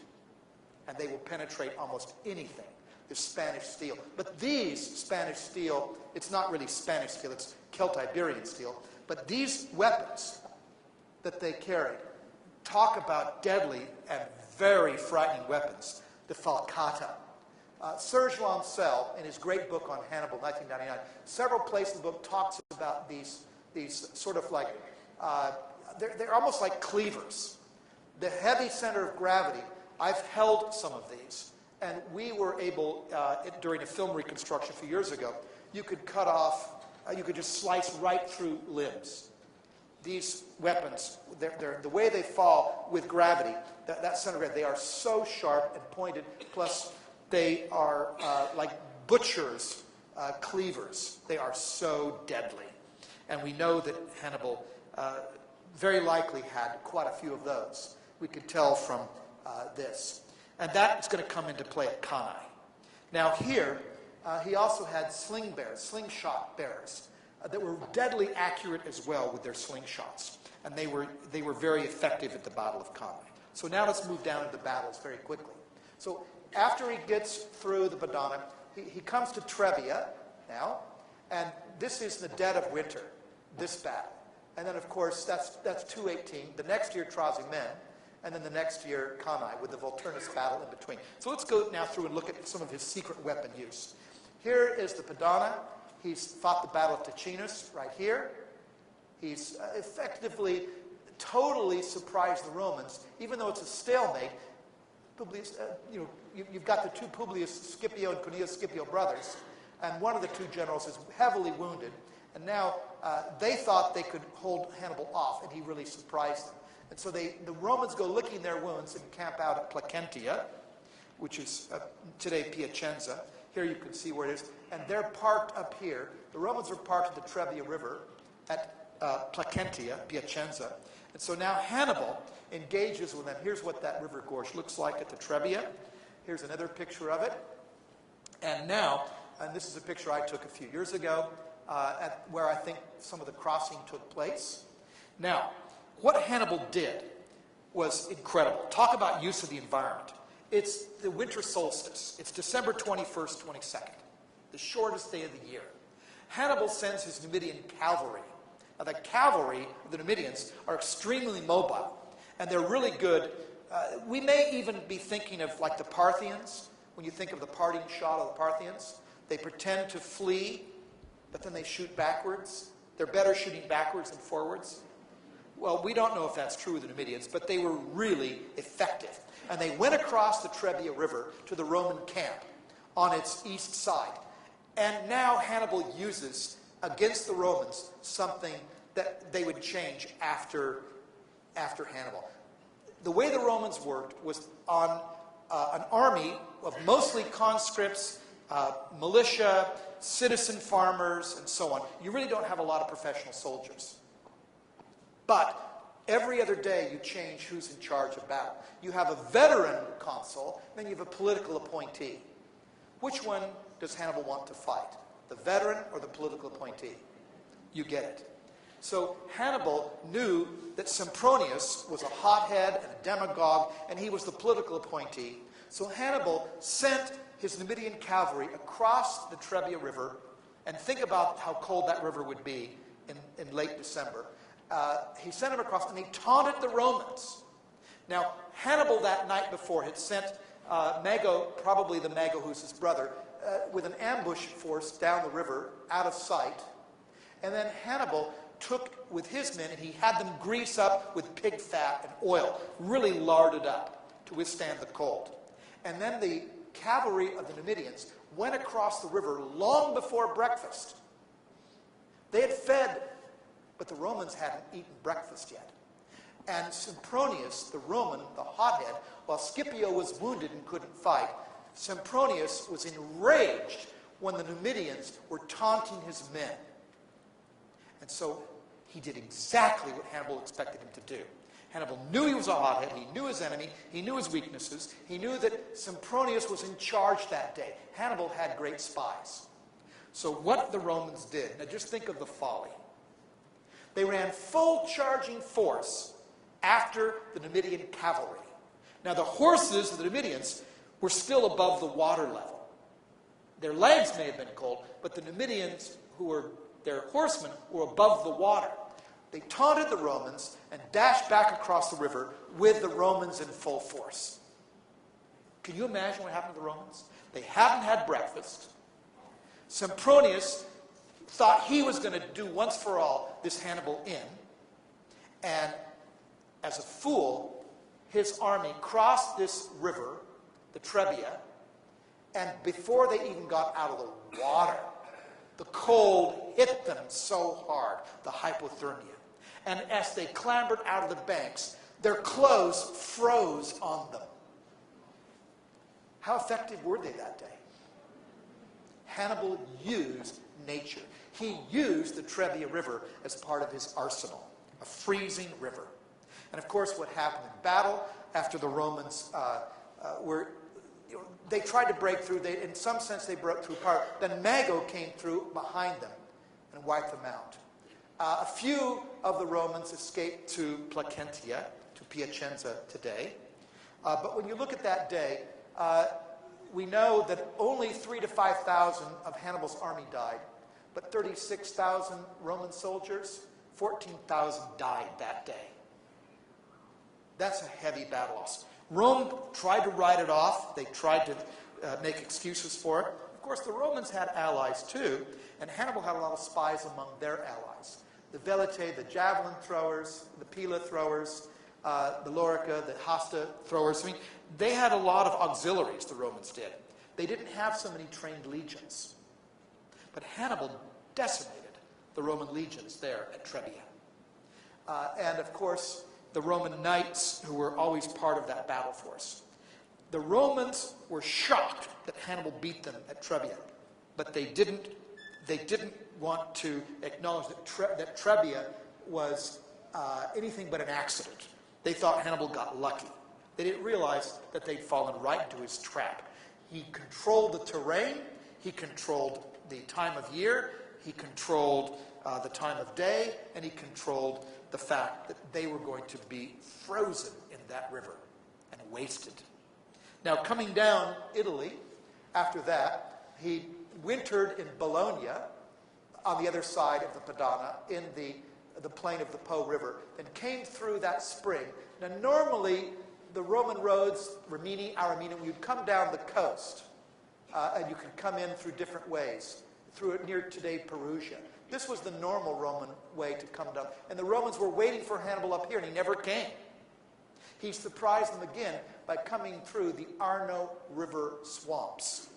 And they will penetrate almost anything. This Spanish steel. But these Spanish steel, it's not really Spanish steel, it's Celtiberian steel. But these weapons that they carried, talk about deadly and very frightening weapons. The falcata. Serge Lancel, in his great book on Hannibal, 1999, several places in the book talks about these sort of like, they're almost like cleavers. The heavy center of gravity, I've held some of these, and we were able, during a film reconstruction a few years ago, you could cut off, you could just slice right through limbs. These weapons, the way they fall with gravity, that center of gravity, they are so sharp and pointed, plus they are like butchers' cleavers. They are so deadly. And we know that Hannibal very likely had quite a few of those. We could tell from this. And that is going to come into play at Cannae. Now here, he also had slingshot bearers, that were deadly accurate as well with their slingshots. And they were very effective at the Battle of Cannae. So now let's move down into the battles very quickly. So after he gets through the Badana, he comes to Trebbia now, and this is the dead of winter, this battle. And then, of course, that's 218. The next year, Trasimene, and then the next year, Cannae, with the Volturnus battle in between. So let's go now through and look at some of his secret weapon use. Here is the Padana. He's fought the Battle of Ticinus right here. He's effectively totally surprised the Romans, even though it's a stalemate. Publius, you've got the two Publius Scipio and Cneius Scipio brothers, and one of the two generals is heavily wounded. And now they thought they could hold Hannibal off, and he really surprised them. And so the Romans go licking their wounds and camp out at Placentia, which is today Piacenza. Here you can see where it is. And they're parked up here. The Romans are parked at the Trebbia River at Placentia, Piacenza. And so now Hannibal engages with them. Here's what that river gorge looks like at the Trebbia. Here's another picture of it. And now, and this is a picture I took a few years ago, where I think some of the crossing took place. Now, what Hannibal did was incredible. Talk about use of the environment. It's the winter solstice. It's December 21st, 22nd, the shortest day of the year. Hannibal sends his Numidian cavalry. Now, the cavalry of the Numidians are extremely mobile, and they're really good. We may even be thinking of like the Parthians. When you think of the parting shot of the Parthians, they pretend to flee, but then they shoot backwards. They're better shooting backwards than forwards. Well, we don't know if that's true with the Numidians, but they were really effective. And they went across the Trebbia River to the Roman camp on its east side. And now Hannibal uses against the Romans something that they would change after Hannibal. The way the Romans worked was on an army of mostly conscripts, militia, citizen farmers, and so on. You really don't have a lot of professional soldiers. But every other day you change who's in charge of battle. You have a veteran consul, then you have a political appointee. Which one does Hannibal want to fight? The veteran or the political appointee? You get it. So Hannibal knew that Sempronius was a hothead and a demagogue, and he was the political appointee. So Hannibal sent his Numidian cavalry across the Trebbia River, and think about how cold that river would be in late December. He sent him across, and he taunted the Romans. Now, Hannibal that night before had sent Mago, probably the Mago who's his brother, with an ambush force down the river, out of sight. And then Hannibal took with his men, and he had them grease up with pig fat and oil, really larded up to withstand the cold. And then the cavalry of the Numidians went across the river long before breakfast. They had fed, but the Romans hadn't eaten breakfast yet. And Sempronius, the Roman, the hothead, while Scipio was wounded and couldn't fight, Sempronius was enraged when the Numidians were taunting his men. And so he did exactly what Hannibal expected him to do. Hannibal knew he was a hothead. He knew his enemy. He knew his weaknesses. He knew that Sempronius was in charge that day. Hannibal had great spies. So what the Romans did, now just think of the folly. They ran full charging force after the Numidian cavalry. Now the horses of the Numidians were still above the water level. Their legs may have been cold, but the Numidians, who were their horsemen, were above the water. They taunted the Romans and dashed back across the river with the Romans in full force. Can you imagine what happened to the Romans? They hadn't had breakfast. Sempronius thought he was going to do once for all this Hannibal in. And as a fool, his army crossed this river, the Trebbia, and before they even got out of the water, the cold hit them so hard, the hypothermia. And as they clambered out of the banks, their clothes froze on them. How effective were they that day? Hannibal used nature. He used the Trebbia River as part of his arsenal, a freezing river. And of course, what happened in battle after the Romans they tried to break through. In some sense, they broke through part. Then Mago came through behind them and wiped them out. A few of the Romans escaped to Placentia, to Piacenza today. But when you look at that day, we know that only 3,000 to 5,000 of Hannibal's army died, but 36,000 Roman soldiers, 14,000 died that day. That's a heavy battle loss. Rome tried to write it off. They tried to make excuses for it. Of course, the Romans had allies too, and Hannibal had a lot of spies among their allies. The Velitae, the javelin throwers, the pila throwers, the Lorica, the Hasta throwers. I mean, they had a lot of auxiliaries, the Romans did. They didn't have so many trained legions. But Hannibal decimated the Roman legions there at Trebbia. And of course, the Roman knights, who were always part of that battle force. The Romans were shocked that Hannibal beat them at Trebbia, but they didn't want to acknowledge that Trebbia was anything but an accident. They thought Hannibal got lucky. They didn't realize that they'd fallen right into his trap. He controlled the terrain. He controlled the time of year. He controlled the time of day, and he controlled the fact that they were going to be frozen in that river and wasted. Now, coming down Italy, after that, he wintered in Bologna, on the other side of the Padana, in the plain of the Po River, and came through that spring. Now, normally, the Roman roads, Rimini, Aramina, you'd come down the coast, and you could come in through different ways, through it near today Perugia. This was the normal Roman way to come down. And the Romans were waiting for Hannibal up here, and he never came. He surprised them again by coming through the Arno River swamps.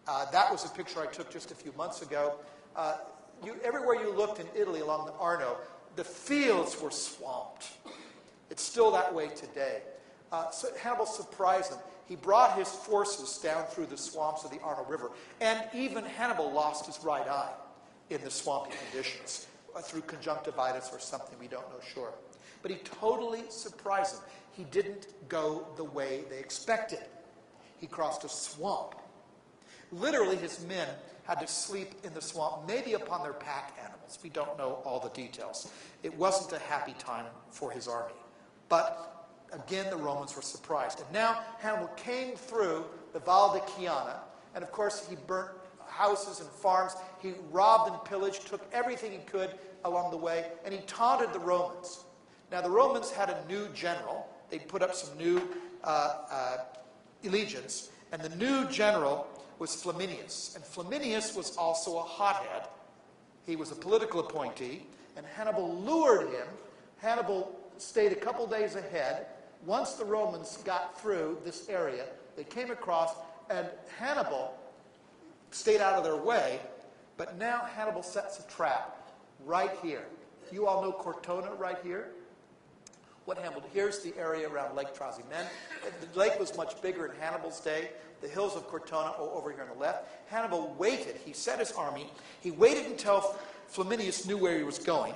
That was a picture I took just a few months ago. Everywhere you looked in Italy along the Arno, the fields were swamped. It's still that way today. So Hannibal surprised them. He brought his forces down through the swamps of the Arno River, and even Hannibal lost his right eye in the swampy conditions, through conjunctivitis or something, we don't know sure. But he totally surprised them. He didn't go the way they expected. He crossed a swamp. Literally, his men had to sleep in the swamp, maybe upon their pack animals. We don't know all the details. It wasn't a happy time for his army. But again, the Romans were surprised. And now Hannibal came through the Val di Chiana, and of course he burnt houses and farms. He robbed and pillaged, took everything he could along the way, and he taunted the Romans. Now the Romans had a new general. They put up some new legions, and the new general was Flaminius. And Flaminius was also a hothead. He was a political appointee, and Hannibal lured him. Hannibal stayed a couple days ahead. Once the Romans got through this area, they came across, and Hannibal stayed out of their way, but now Hannibal sets a trap right here. You all know Cortona right here? what Hannibal did. Here's the area around Lake Trasimene. The lake was much bigger in Hannibal's day. The hills of Cortona are over here on the left. Hannibal waited. He set his army. He waited until Flaminius knew where he was going.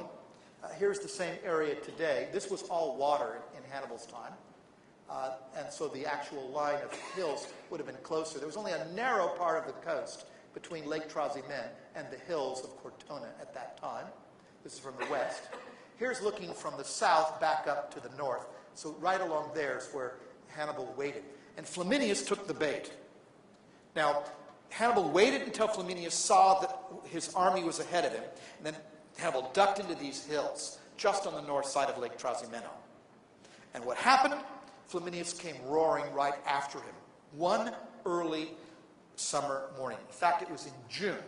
Here's the same area today. This was all water in Hannibal's time. And so the actual line of hills would have been closer. There was only a narrow part of the coast between Lake Trasimene and the hills of Cortona at that time. This is from the west. Here's looking from the south back up to the north. So right along there is where Hannibal waited. And Flaminius took the bait. Now, Hannibal waited until Flaminius saw that his army was ahead of him. And then Hannibal ducked into these hills just on the north side of Lake Trasimeno. And what happened? Flaminius came roaring right after him one early summer morning. In fact, it was in June.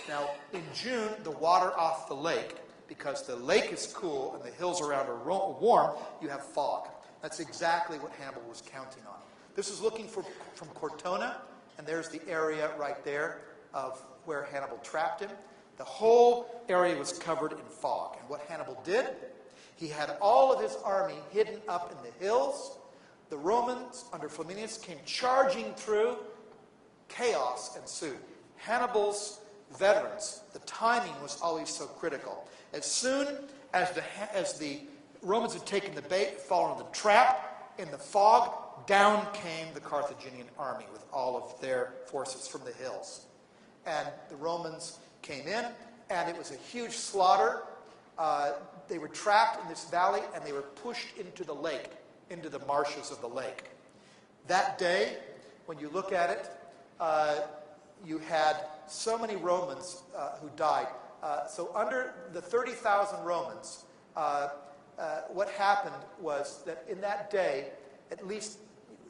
Now, in June, the water off the lake, because the lake is cool and the hills around are warm, you have fog. That's exactly what Hannibal was counting on. This is looking from Cortona, and there's the area right there of where Hannibal trapped him. The whole area was covered in fog. And what Hannibal did, he had all of his army hidden up in the hills. The Romans, under Flaminius, came charging through. Chaos ensued. Hannibal's veterans, the timing was always so critical. As soon as the Romans had taken the bait, fallen into the trap, in the fog, down came the Carthaginian army with all of their forces from the hills. And the Romans came in, and it was a huge slaughter. They were trapped in this valley, and they were pushed into the lake, into the marshes of the lake. That day, when you look at it, you had so many Romans who died. So under the 30,000 Romans, what happened was that in that day, at least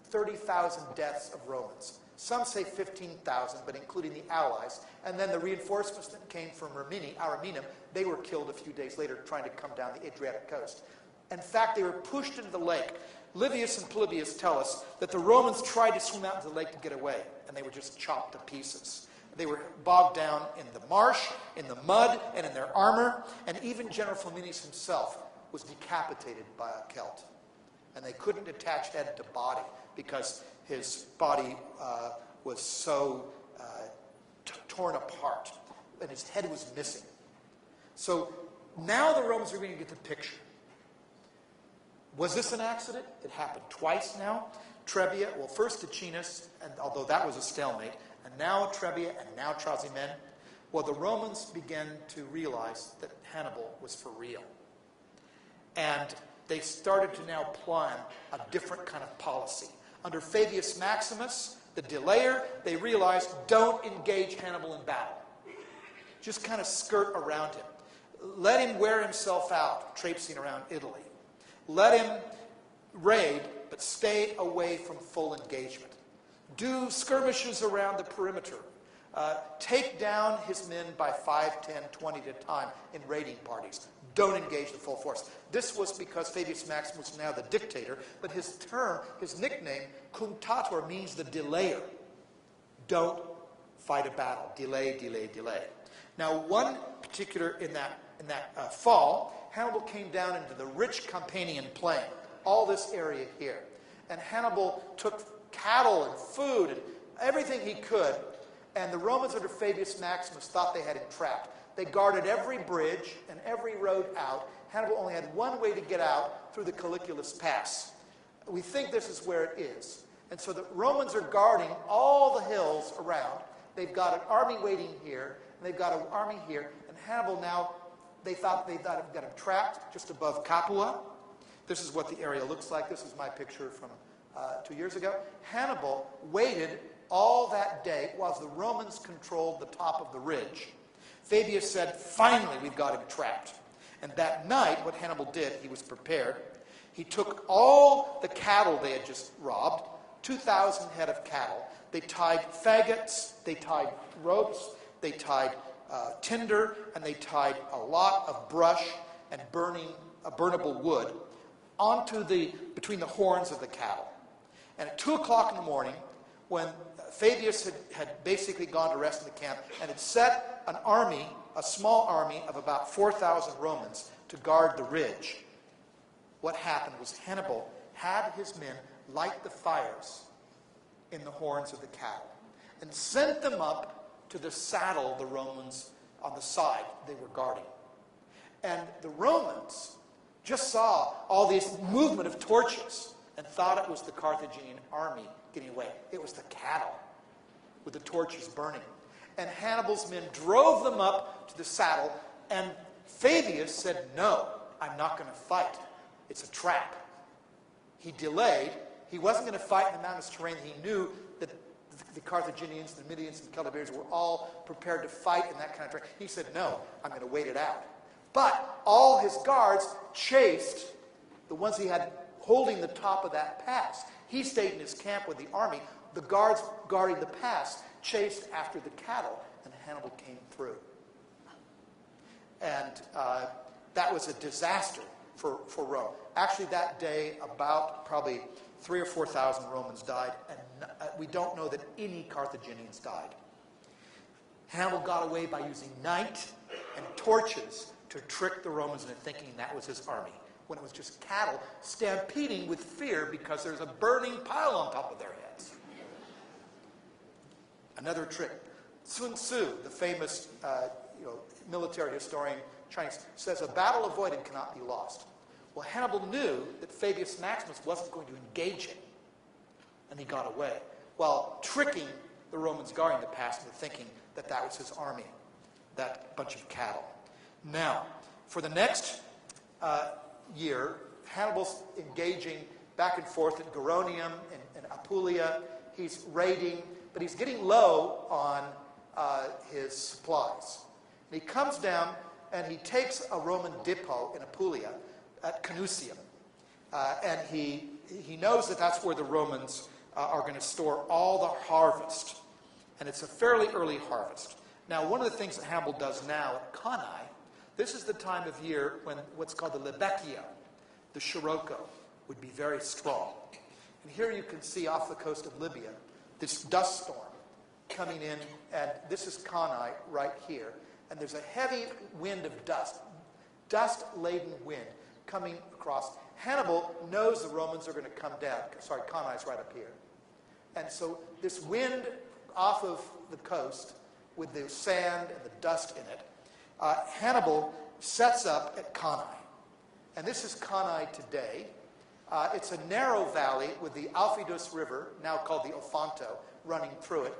30,000 deaths of Romans. Some say 15,000, but including the allies. And then the reinforcements that came from Ariminum, they were killed a few days later trying to come down the Adriatic coast. In fact, they were pushed into the lake. Livius and Polybius tell us that the Romans tried to swim out into the lake to get away, and they were just chopped to pieces. They were bogged down in the marsh, in the mud, and in their armor, and even General Flaminius himself was decapitated by a Celt. And they couldn't attach head to body because his body was so torn apart, and his head was missing. So now the Romans are going to get the picture. Was this an accident? It happened twice now. Trebbia, well, first Ticinus, and although that was a stalemate, and now Trebbia, and now Trasimene. Well, the Romans began to realize that Hannibal was for real. And they started to now plan a different kind of policy. Under Fabius Maximus, the delayer, they realized, don't engage Hannibal in battle. Just kind of skirt around him. Let him wear himself out, traipsing around Italy. Let him raid, but stay away from full engagement. Do skirmishes around the perimeter. Take down his men by 5, 10, 20 at a time in raiding parties. Don't engage the full force. This was because Fabius Maximus was now the dictator, but his nickname, cunctator, means the delayer. Don't fight a battle. Delay, delay, delay. Now, one particular in that fall, Hannibal came down into the rich Campanian plain, all this area here. And Hannibal took cattle and food and everything he could, and the Romans under Fabius Maximus thought they had him trapped. They guarded every bridge and every road out. Hannibal only had one way to get out, through the Caliculus Pass. We think this is where it is. And so the Romans are guarding all the hills around. They've got an army waiting here, and they've got an army here. And Hannibal now, they thought they've got him trapped just above Capua. This is what the area looks like. This is my picture from 2 years ago. Hannibal waited all that day while the Romans controlled the top of the ridge. Fabius said, finally, we've got him trapped. And that night, what Hannibal did, he was prepared. He took all the cattle they had just robbed, 2,000 head of cattle. They tied faggots, they tied ropes, they tied tinder, and they tied a lot of brush and burnable wood between the horns of the cattle. And at 2 o'clock in the morning, when Fabius had basically gone to rest in the camp and had set an army, a small army of about 4,000 Romans to guard the ridge, what happened was Hannibal had his men light the fires in the horns of the cattle and sent them up to the saddle the Romans on the side they were guarding. And the Romans just saw all this movement of torches and thought it was the Carthaginian army getting away. It was the cattle with the torches burning. And Hannibal's men drove them up to the saddle, and Fabius said, "No, I'm not going to fight. It's a trap." He delayed. He wasn't going to fight in the mountainous terrain. He knew that the Carthaginians, the Medians, and the Celtiberians were all prepared to fight in that kind of terrain. He said, "No, I'm going to wait it out." But all his guards chased the ones he had holding the top of that pass. He stayed in his camp with the army. The guards guarding the pass chased after the cattle, and Hannibal came through. And that was a disaster for Rome. Actually, that day, about probably 3,000 or 4,000 Romans died, and we don't know that any Carthaginians died. Hannibal got away by using night and torches to trick the Romans into thinking that was his army, when it was just cattle stampeding with fear because there's a burning pile on top of their heads. Another trick. Sun Tzu, the famous military historian, Chinese, says a battle avoided cannot be lost. Well, Hannibal knew that Fabius Maximus wasn't going to engage him, and he got away, while tricking the Romans guarding the pass into thinking that that was his army, that bunch of cattle. Now, for the next year, Hannibal's engaging back and forth at Geronium and Apulia. He's raiding, but he's getting low on his supplies. And he comes down and he takes a Roman depot in Apulia at Canusium. And he knows that that's where the Romans are going to store all the harvest. And it's a fairly early harvest. Now, one of the things that Hannibal does now at Cannae, this is the time of year when what's called the Lebeckia, the Scirocco, would be very strong. And here you can see off the coast of Libya this dust storm coming in, and this is Cannae right here. And there's a heavy wind of dust-laden wind coming across. Hannibal knows the Romans are going to come down. Sorry, Cannae is right up here. And so this wind off of the coast with the sand and the dust in it, Hannibal sets up at Cannae. And this is Cannae today. It's a narrow valley with the Aufidus River, now called the Ofanto, running through it.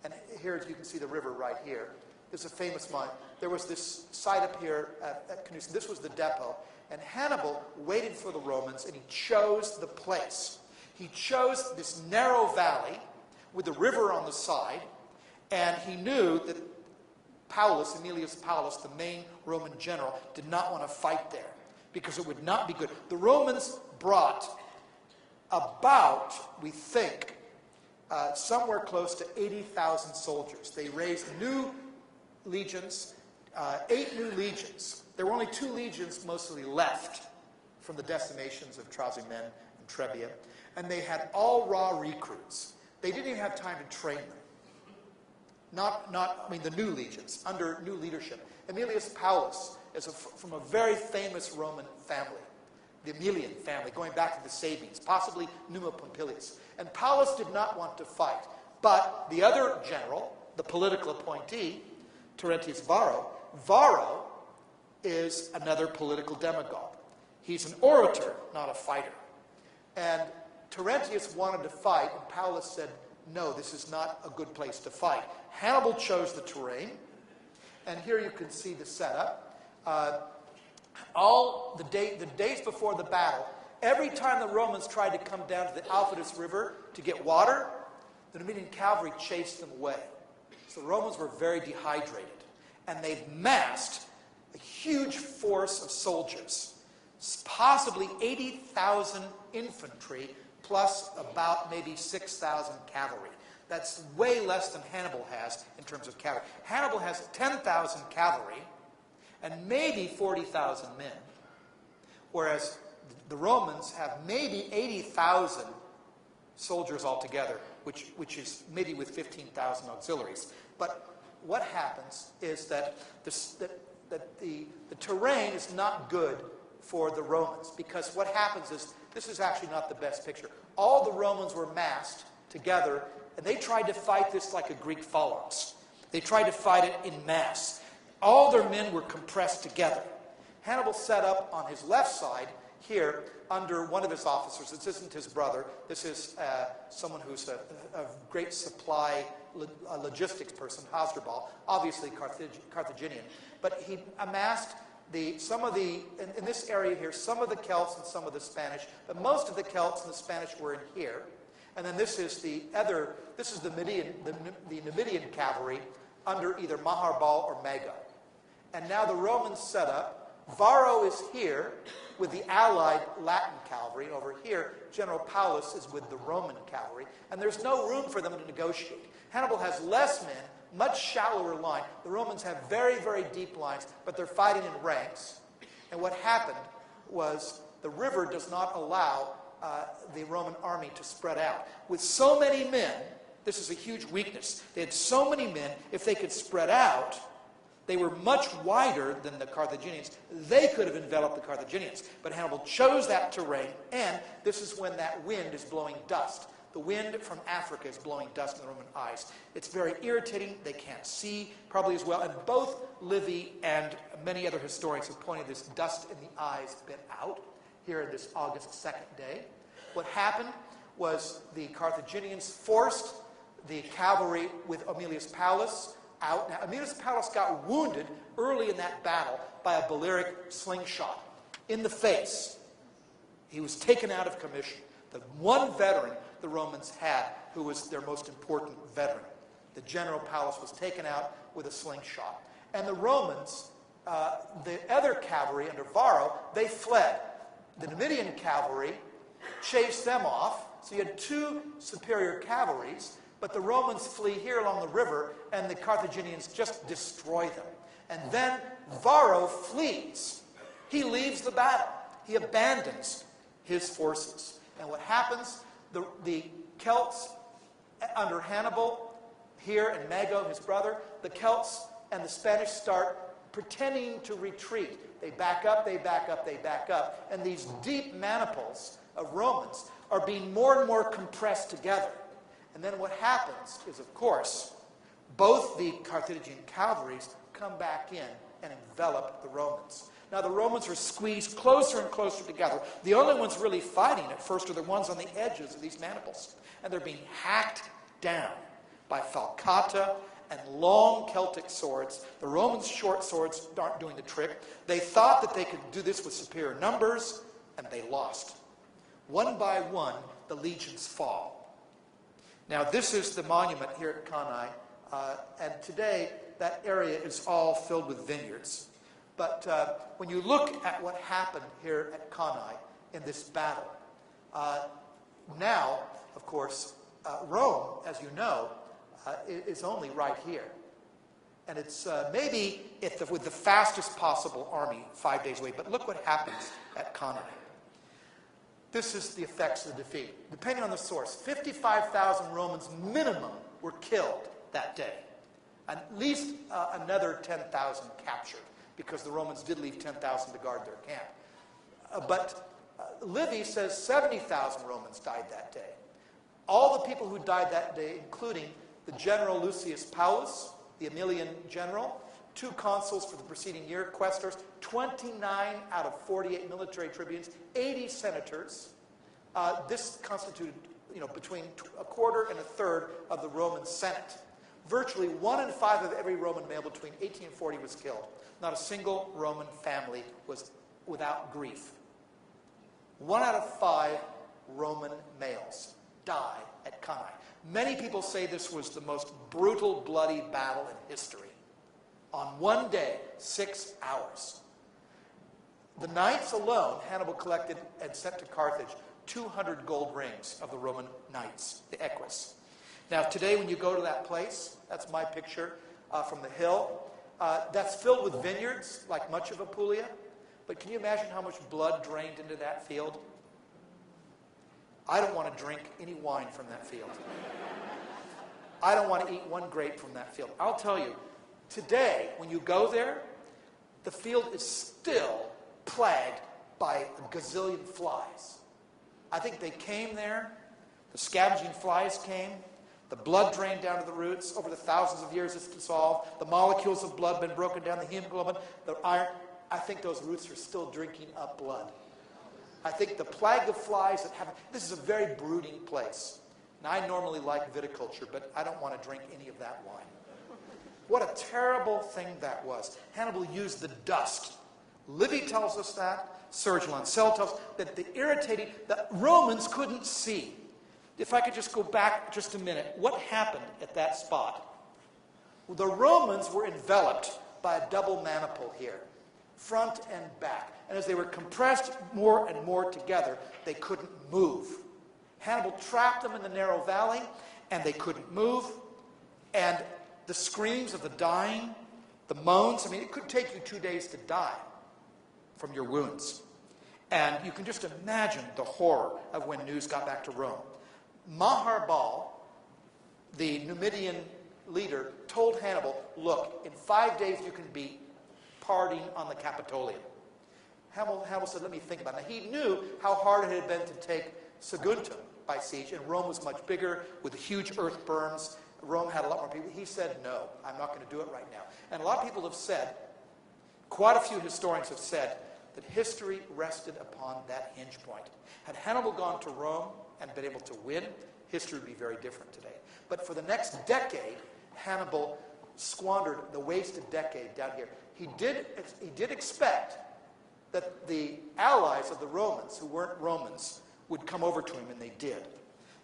And here you can see the river right here. There's a famous mine. There was this site up here at Canusium. This was the depot. And Hannibal waited for the Romans, and he chose the place. He chose this narrow valley with the river on the side, and he knew that Paulus, Aemilius Paulus, the main Roman general, did not want to fight there because it would not be good. The Romans brought about, we think, somewhere close to 80,000 soldiers. They raised new legions, 8 new legions. There were only 2 legions mostly left from the decimations of Trasimene and Trebbia, and they had all raw recruits. They didn't even have time to train them. The new legions, under new leadership. Aemilius Paulus is from a very famous Roman family, the Aemilian family, going back to the Sabines, possibly Numa Pompilius. And Paulus did not want to fight. But the other general, the political appointee, Terentius Varro is another political demagogue. He's an orator, not a fighter. And Terentius wanted to fight, and Paulus said, no, this is not a good place to fight. Hannibal chose the terrain, and here you can see the setup. All the days before the battle, every time the Romans tried to come down to the Aufidus River to get water, the Numidian cavalry chased them away. So the Romans were very dehydrated, and they'd massed a huge force of soldiers, possibly 80,000 infantry, plus about maybe 6,000 cavalry. That's way less than Hannibal has in terms of cavalry. Hannibal has 10,000 cavalry and maybe 40,000 men, whereas the Romans have maybe 80,000 soldiers altogether, which is maybe with 15,000 auxiliaries. But what happens is that the terrain is not good for the Romans, because what happens is, this is actually not the best picture. All the Romans were massed together, and they tried to fight this like a Greek phalanx. They tried to fight it in mass. All their men were compressed together. Hannibal set up on his left side here under one of his officers. This isn't his brother. This is someone who's a great supply logistics person, Hannibal, obviously Carthaginian. But he amassed in this area here, some of the Celts and some of the Spanish, but most of the Celts and the Spanish were in here. And then this is the Numidian cavalry under either Hannibal or Mago. And now the Romans set up. Varro is here with the allied Latin cavalry. Over here, General Paulus is with the Roman cavalry. And there's no room for them to negotiate. Hannibal has less men, much shallower line. The Romans have very, very deep lines, but they're fighting in ranks. And what happened was the river does not allow the Roman army to spread out. With so many men, this is a huge weakness. They had so many men, if they could spread out, they were much wider than the Carthaginians. They could have enveloped the Carthaginians. But Hannibal chose that terrain, and this is when that wind is blowing dust. The wind from Africa is blowing dust in the Roman eyes. It's very irritating. They can't see probably as well. And both Livy and many other historians have pointed this dust in the eyes bit out here in this August 2nd day. What happened was the Carthaginians forced the cavalry with Aemilius Paulus out. Now, Aemilius Paulus got wounded early in that battle by a Balearic slingshot in the face. He was taken out of commission. The one veteran the Romans had, who was their most important veteran, the General Paulus, was taken out with a slingshot. And the Romans, the other cavalry under Varro, they fled. The Numidian cavalry chased them off. So you had two superior cavalries, but the Romans flee here along the river, and the Carthaginians just destroy them. And then Varro flees. He leaves the battle. He abandons his forces. And what happens? The Celts under Hannibal, here, and Mago, his brother, the Celts and the Spanish start pretending to retreat. They back up, they back up, they back up. And these deep maniples of Romans are being more and more compressed together. And then what happens is, of course, both the Carthaginian cavalries come back in and envelop the Romans. Now, the Romans are squeezed closer and closer together. The only ones really fighting at first are the ones on the edges of these maniples. And they're being hacked down by falcata and long Celtic swords. The Romans' short swords aren't doing the trick. They thought that they could do this with superior numbers, and they lost. One by one, the legions fall. Now, this is the monument here at Cannae, and today that area is all filled with vineyards. But when you look at what happened here at Cannae in this battle, now, of course, Rome, as you know, is only right here. And it's maybe with the fastest possible army 5 days away. But look what happens at Cannae. This is the effects of the defeat. Depending on the source, 55,000 Romans minimum were killed that day. At least another 10,000 captured, because the Romans did leave 10,000 to guard their camp. But Livy says 70,000 Romans died that day. All the people who died that day, including the general Lucius Paulus, the Aemilian general, 2 consuls for the preceding year, quaestors, 29 out of 48 military tribunes, 80 senators. This constituted, between a quarter and a third of the Roman Senate. Virtually 1 in 5 of every Roman male between 18 and 40 was killed. Not a single Roman family was without grief. 1 out of 5 Roman males die at Cannae. Many people say this was the most brutal, bloody battle in history. On one day, 6 hours. The knights alone, Hannibal collected and sent to Carthage 200 gold rings of the Roman knights, the equus. Now, today when you go to that place, that's my picture from the hill. That's filled with vineyards, like much of Apulia. But can you imagine how much blood drained into that field? I don't want to drink any wine from that field. I don't want to eat one grape from that field. I'll tell you, today, when you go there, the field is still plagued by a gazillion flies. I think they came there, the scavenging flies came, the blood drained down to the roots. Over the thousands of years it's dissolved. The molecules of blood been broken down, the hemoglobin, the iron. I think those roots are still drinking up blood. I think the plague of flies that happen, this is a very brooding place. Now, I normally like viticulture, but I don't want to drink any of that wine. What a terrible thing that was. Hannibal used the dust. Livy tells us that. Serge Lancel tells us that the Romans couldn't see. If I could just go back just a minute, what happened at that spot? Well, the Romans were enveloped by a double maniple here, front and back. And as they were compressed more and more together, they couldn't move. Hannibal trapped them in the narrow valley, and they couldn't move. And the screams of the dying, the moans, I mean, it could take you 2 days to die from your wounds. And you can just imagine the horror of when news got back to Rome. Maharbal, the Numidian leader, told Hannibal, look, in 5 days you can be partying on the Capitolium. Hannibal said, let me think about it. Now, he knew how hard it had been to take Saguntum by siege, and Rome was much bigger with huge earth berms. Rome had a lot more people. He said, no, I'm not going to do it right now. And a lot of people have said, quite a few historians have said, that history rested upon that hinge point. Had Hannibal gone to Rome and been able to win, history would be very different today. But for the next decade, Hannibal squandered the wasted decade down here. He did expect that the allies of the Romans, who weren't Romans, would come over to him, and they did.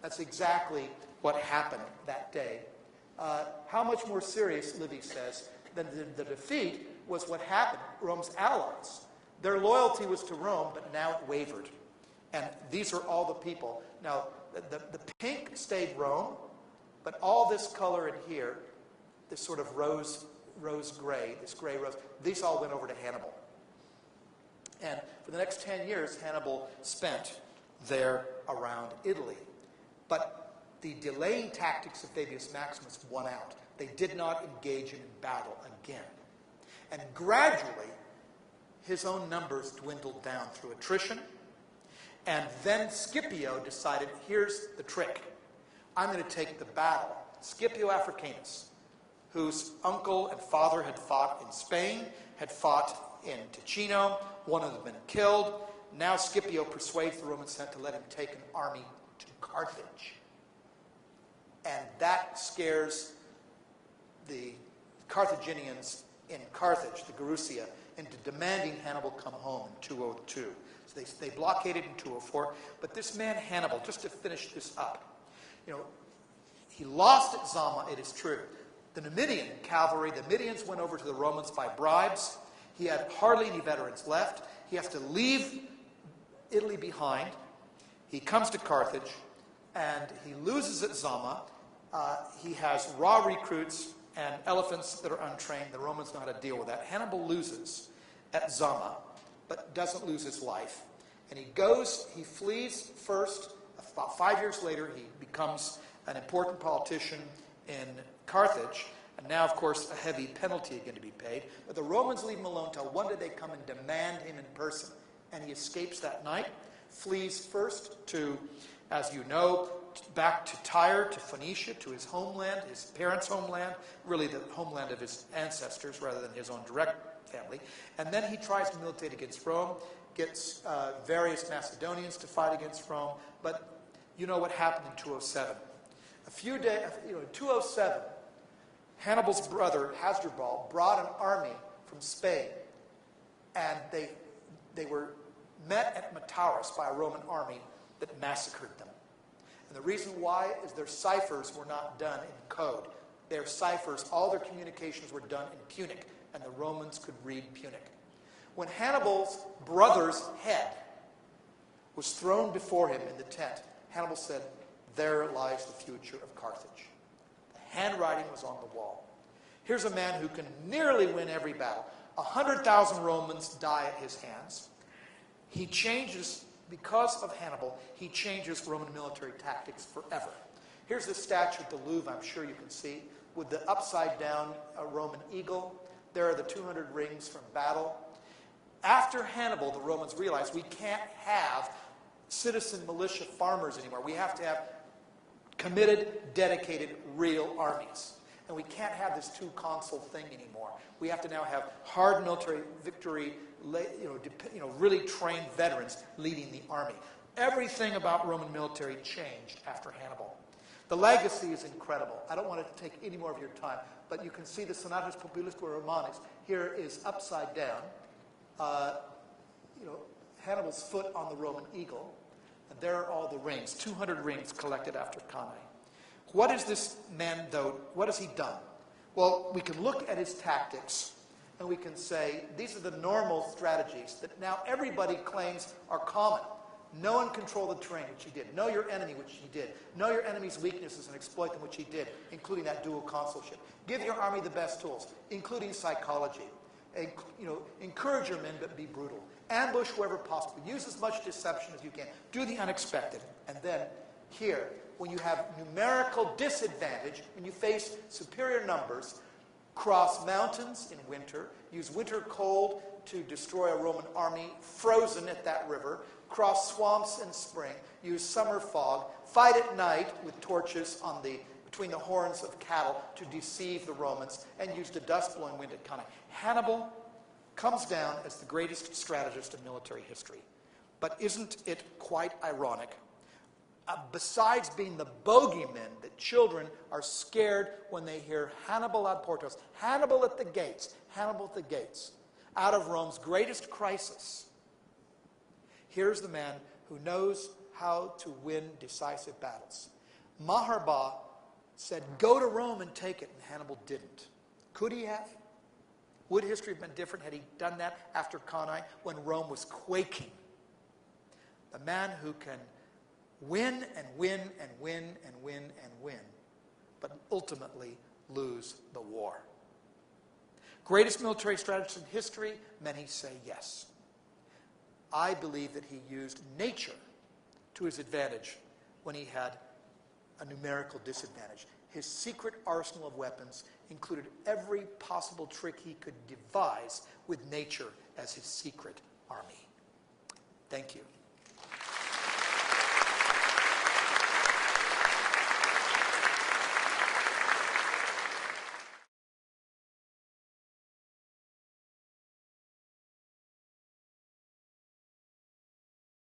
That's exactly what happened that day. How much more serious, Livy says, than the defeat was what happened. Rome's allies. Their loyalty was to Rome, but now it wavered. And these are all the people. Now, the pink stayed Rome, but all this color in here, this sort of rose gray, this gray rose, these all went over to Hannibal. And for the next 10 years, Hannibal spent there around Italy. But the delaying tactics of Fabius Maximus won out. They did not engage him in battle again. And gradually, his own numbers dwindled down through attrition. And then Scipio decided, here's the trick. I'm going to take the battle. Scipio Africanus, whose uncle and father had fought in Spain, had fought in Ticino. One of them had been killed. Now Scipio persuades the Roman Senate to let him take an army to Carthage. And that scares the Carthaginians in Carthage, the Gerusia, into demanding Hannibal come home in 202. So they blockaded in 204. But this man Hannibal, just to finish this up, he lost at Zama, it is true. The Numidian cavalry, the Numidians went over to the Romans by bribes. He had hardly any veterans left. He has to leave Italy behind. He comes to Carthage, and he loses at Zama. He has raw recruits and elephants that are untrained. The Romans know how to deal with that. Hannibal loses at Zama, but doesn't lose his life. And he flees first. About 5 years later, he becomes an important politician in Carthage. And now, of course, a heavy penalty is going to be paid. But the Romans leave him alone until one day they come and demand him in person. And he escapes that night, flees first to, as you know, back to Tyre, to Phoenicia, to his homeland, his parents' homeland, really the homeland of his ancestors rather than his own direct family. And then he tries to militate against Rome, gets various Macedonians to fight against Rome. But you know what happened in 207. A few days, in 207, Hannibal's brother, Hasdrubal, brought an army from Spain. And they were met at Metaurus by a Roman army that massacred them. And the reason why is their ciphers were not done in code. Their ciphers, all their communications were done in Punic, and the Romans could read Punic. When Hannibal's brother's head was thrown before him in the tent, Hannibal said, there lies the future of Carthage. The handwriting was on the wall. Here's a man who can nearly win every battle. 100,000 Romans die at his hands. He changes, because of Hannibal, he changes Roman military tactics forever. Here's the statue at the Louvre, I'm sure you can see, with the upside-down Roman eagle. There are the 200 rings from battle. After Hannibal, the Romans realized we can't have citizen militia farmers anymore. We have to have committed, dedicated, real armies. And we can't have this two-consul thing anymore. We have to now have hard military victory, really trained veterans leading the army. Everything about Roman military changed after Hannibal. The legacy is incredible. I don't want to take any more of your time, but you can see the Senatus Populisque Romanus here is upside down. Hannibal's foot on the Roman eagle, and there are all the rings, 200 rings collected after Cannae. What is this man, though, what has he done? Well, we can look at his tactics, and we can say, these are the normal strategies that now everybody claims are common. Know and control the terrain, which he did. Know your enemy, which he did. Know your enemy's weaknesses and exploit them, which he did, including that dual consulship. Give your army the best tools, including psychology. Encourage your men, but be brutal. Ambush wherever possible. Use as much deception as you can. Do the unexpected. And then here, when you have numerical disadvantage, when you face superior numbers, cross mountains in winter, use winter cold to destroy a Roman army frozen at that river, cross swamps in spring, use summer fog, fight at night with torches between the horns of cattle to deceive the Romans, and use the dust-blowing wind at Cannae. Hannibal comes down as the greatest strategist in military history. But isn't it quite ironic? Besides being the bogeyman that children are scared when they hear Hannibal ad portos, Hannibal at the gates, Hannibal at the gates, out of Rome's greatest crisis, here's the man who knows how to win decisive battles. Maharba said, go to Rome and take it, and Hannibal didn't. Could he have? Would history have been different had he done that after Cannae when Rome was quaking? The man who can win and win and win and win and win, but ultimately lose the war. Greatest military strategist in history? Many say yes. I believe that he used nature to his advantage when he had a numerical disadvantage. His secret arsenal of weapons included every possible trick he could devise with nature as his secret army. Thank you.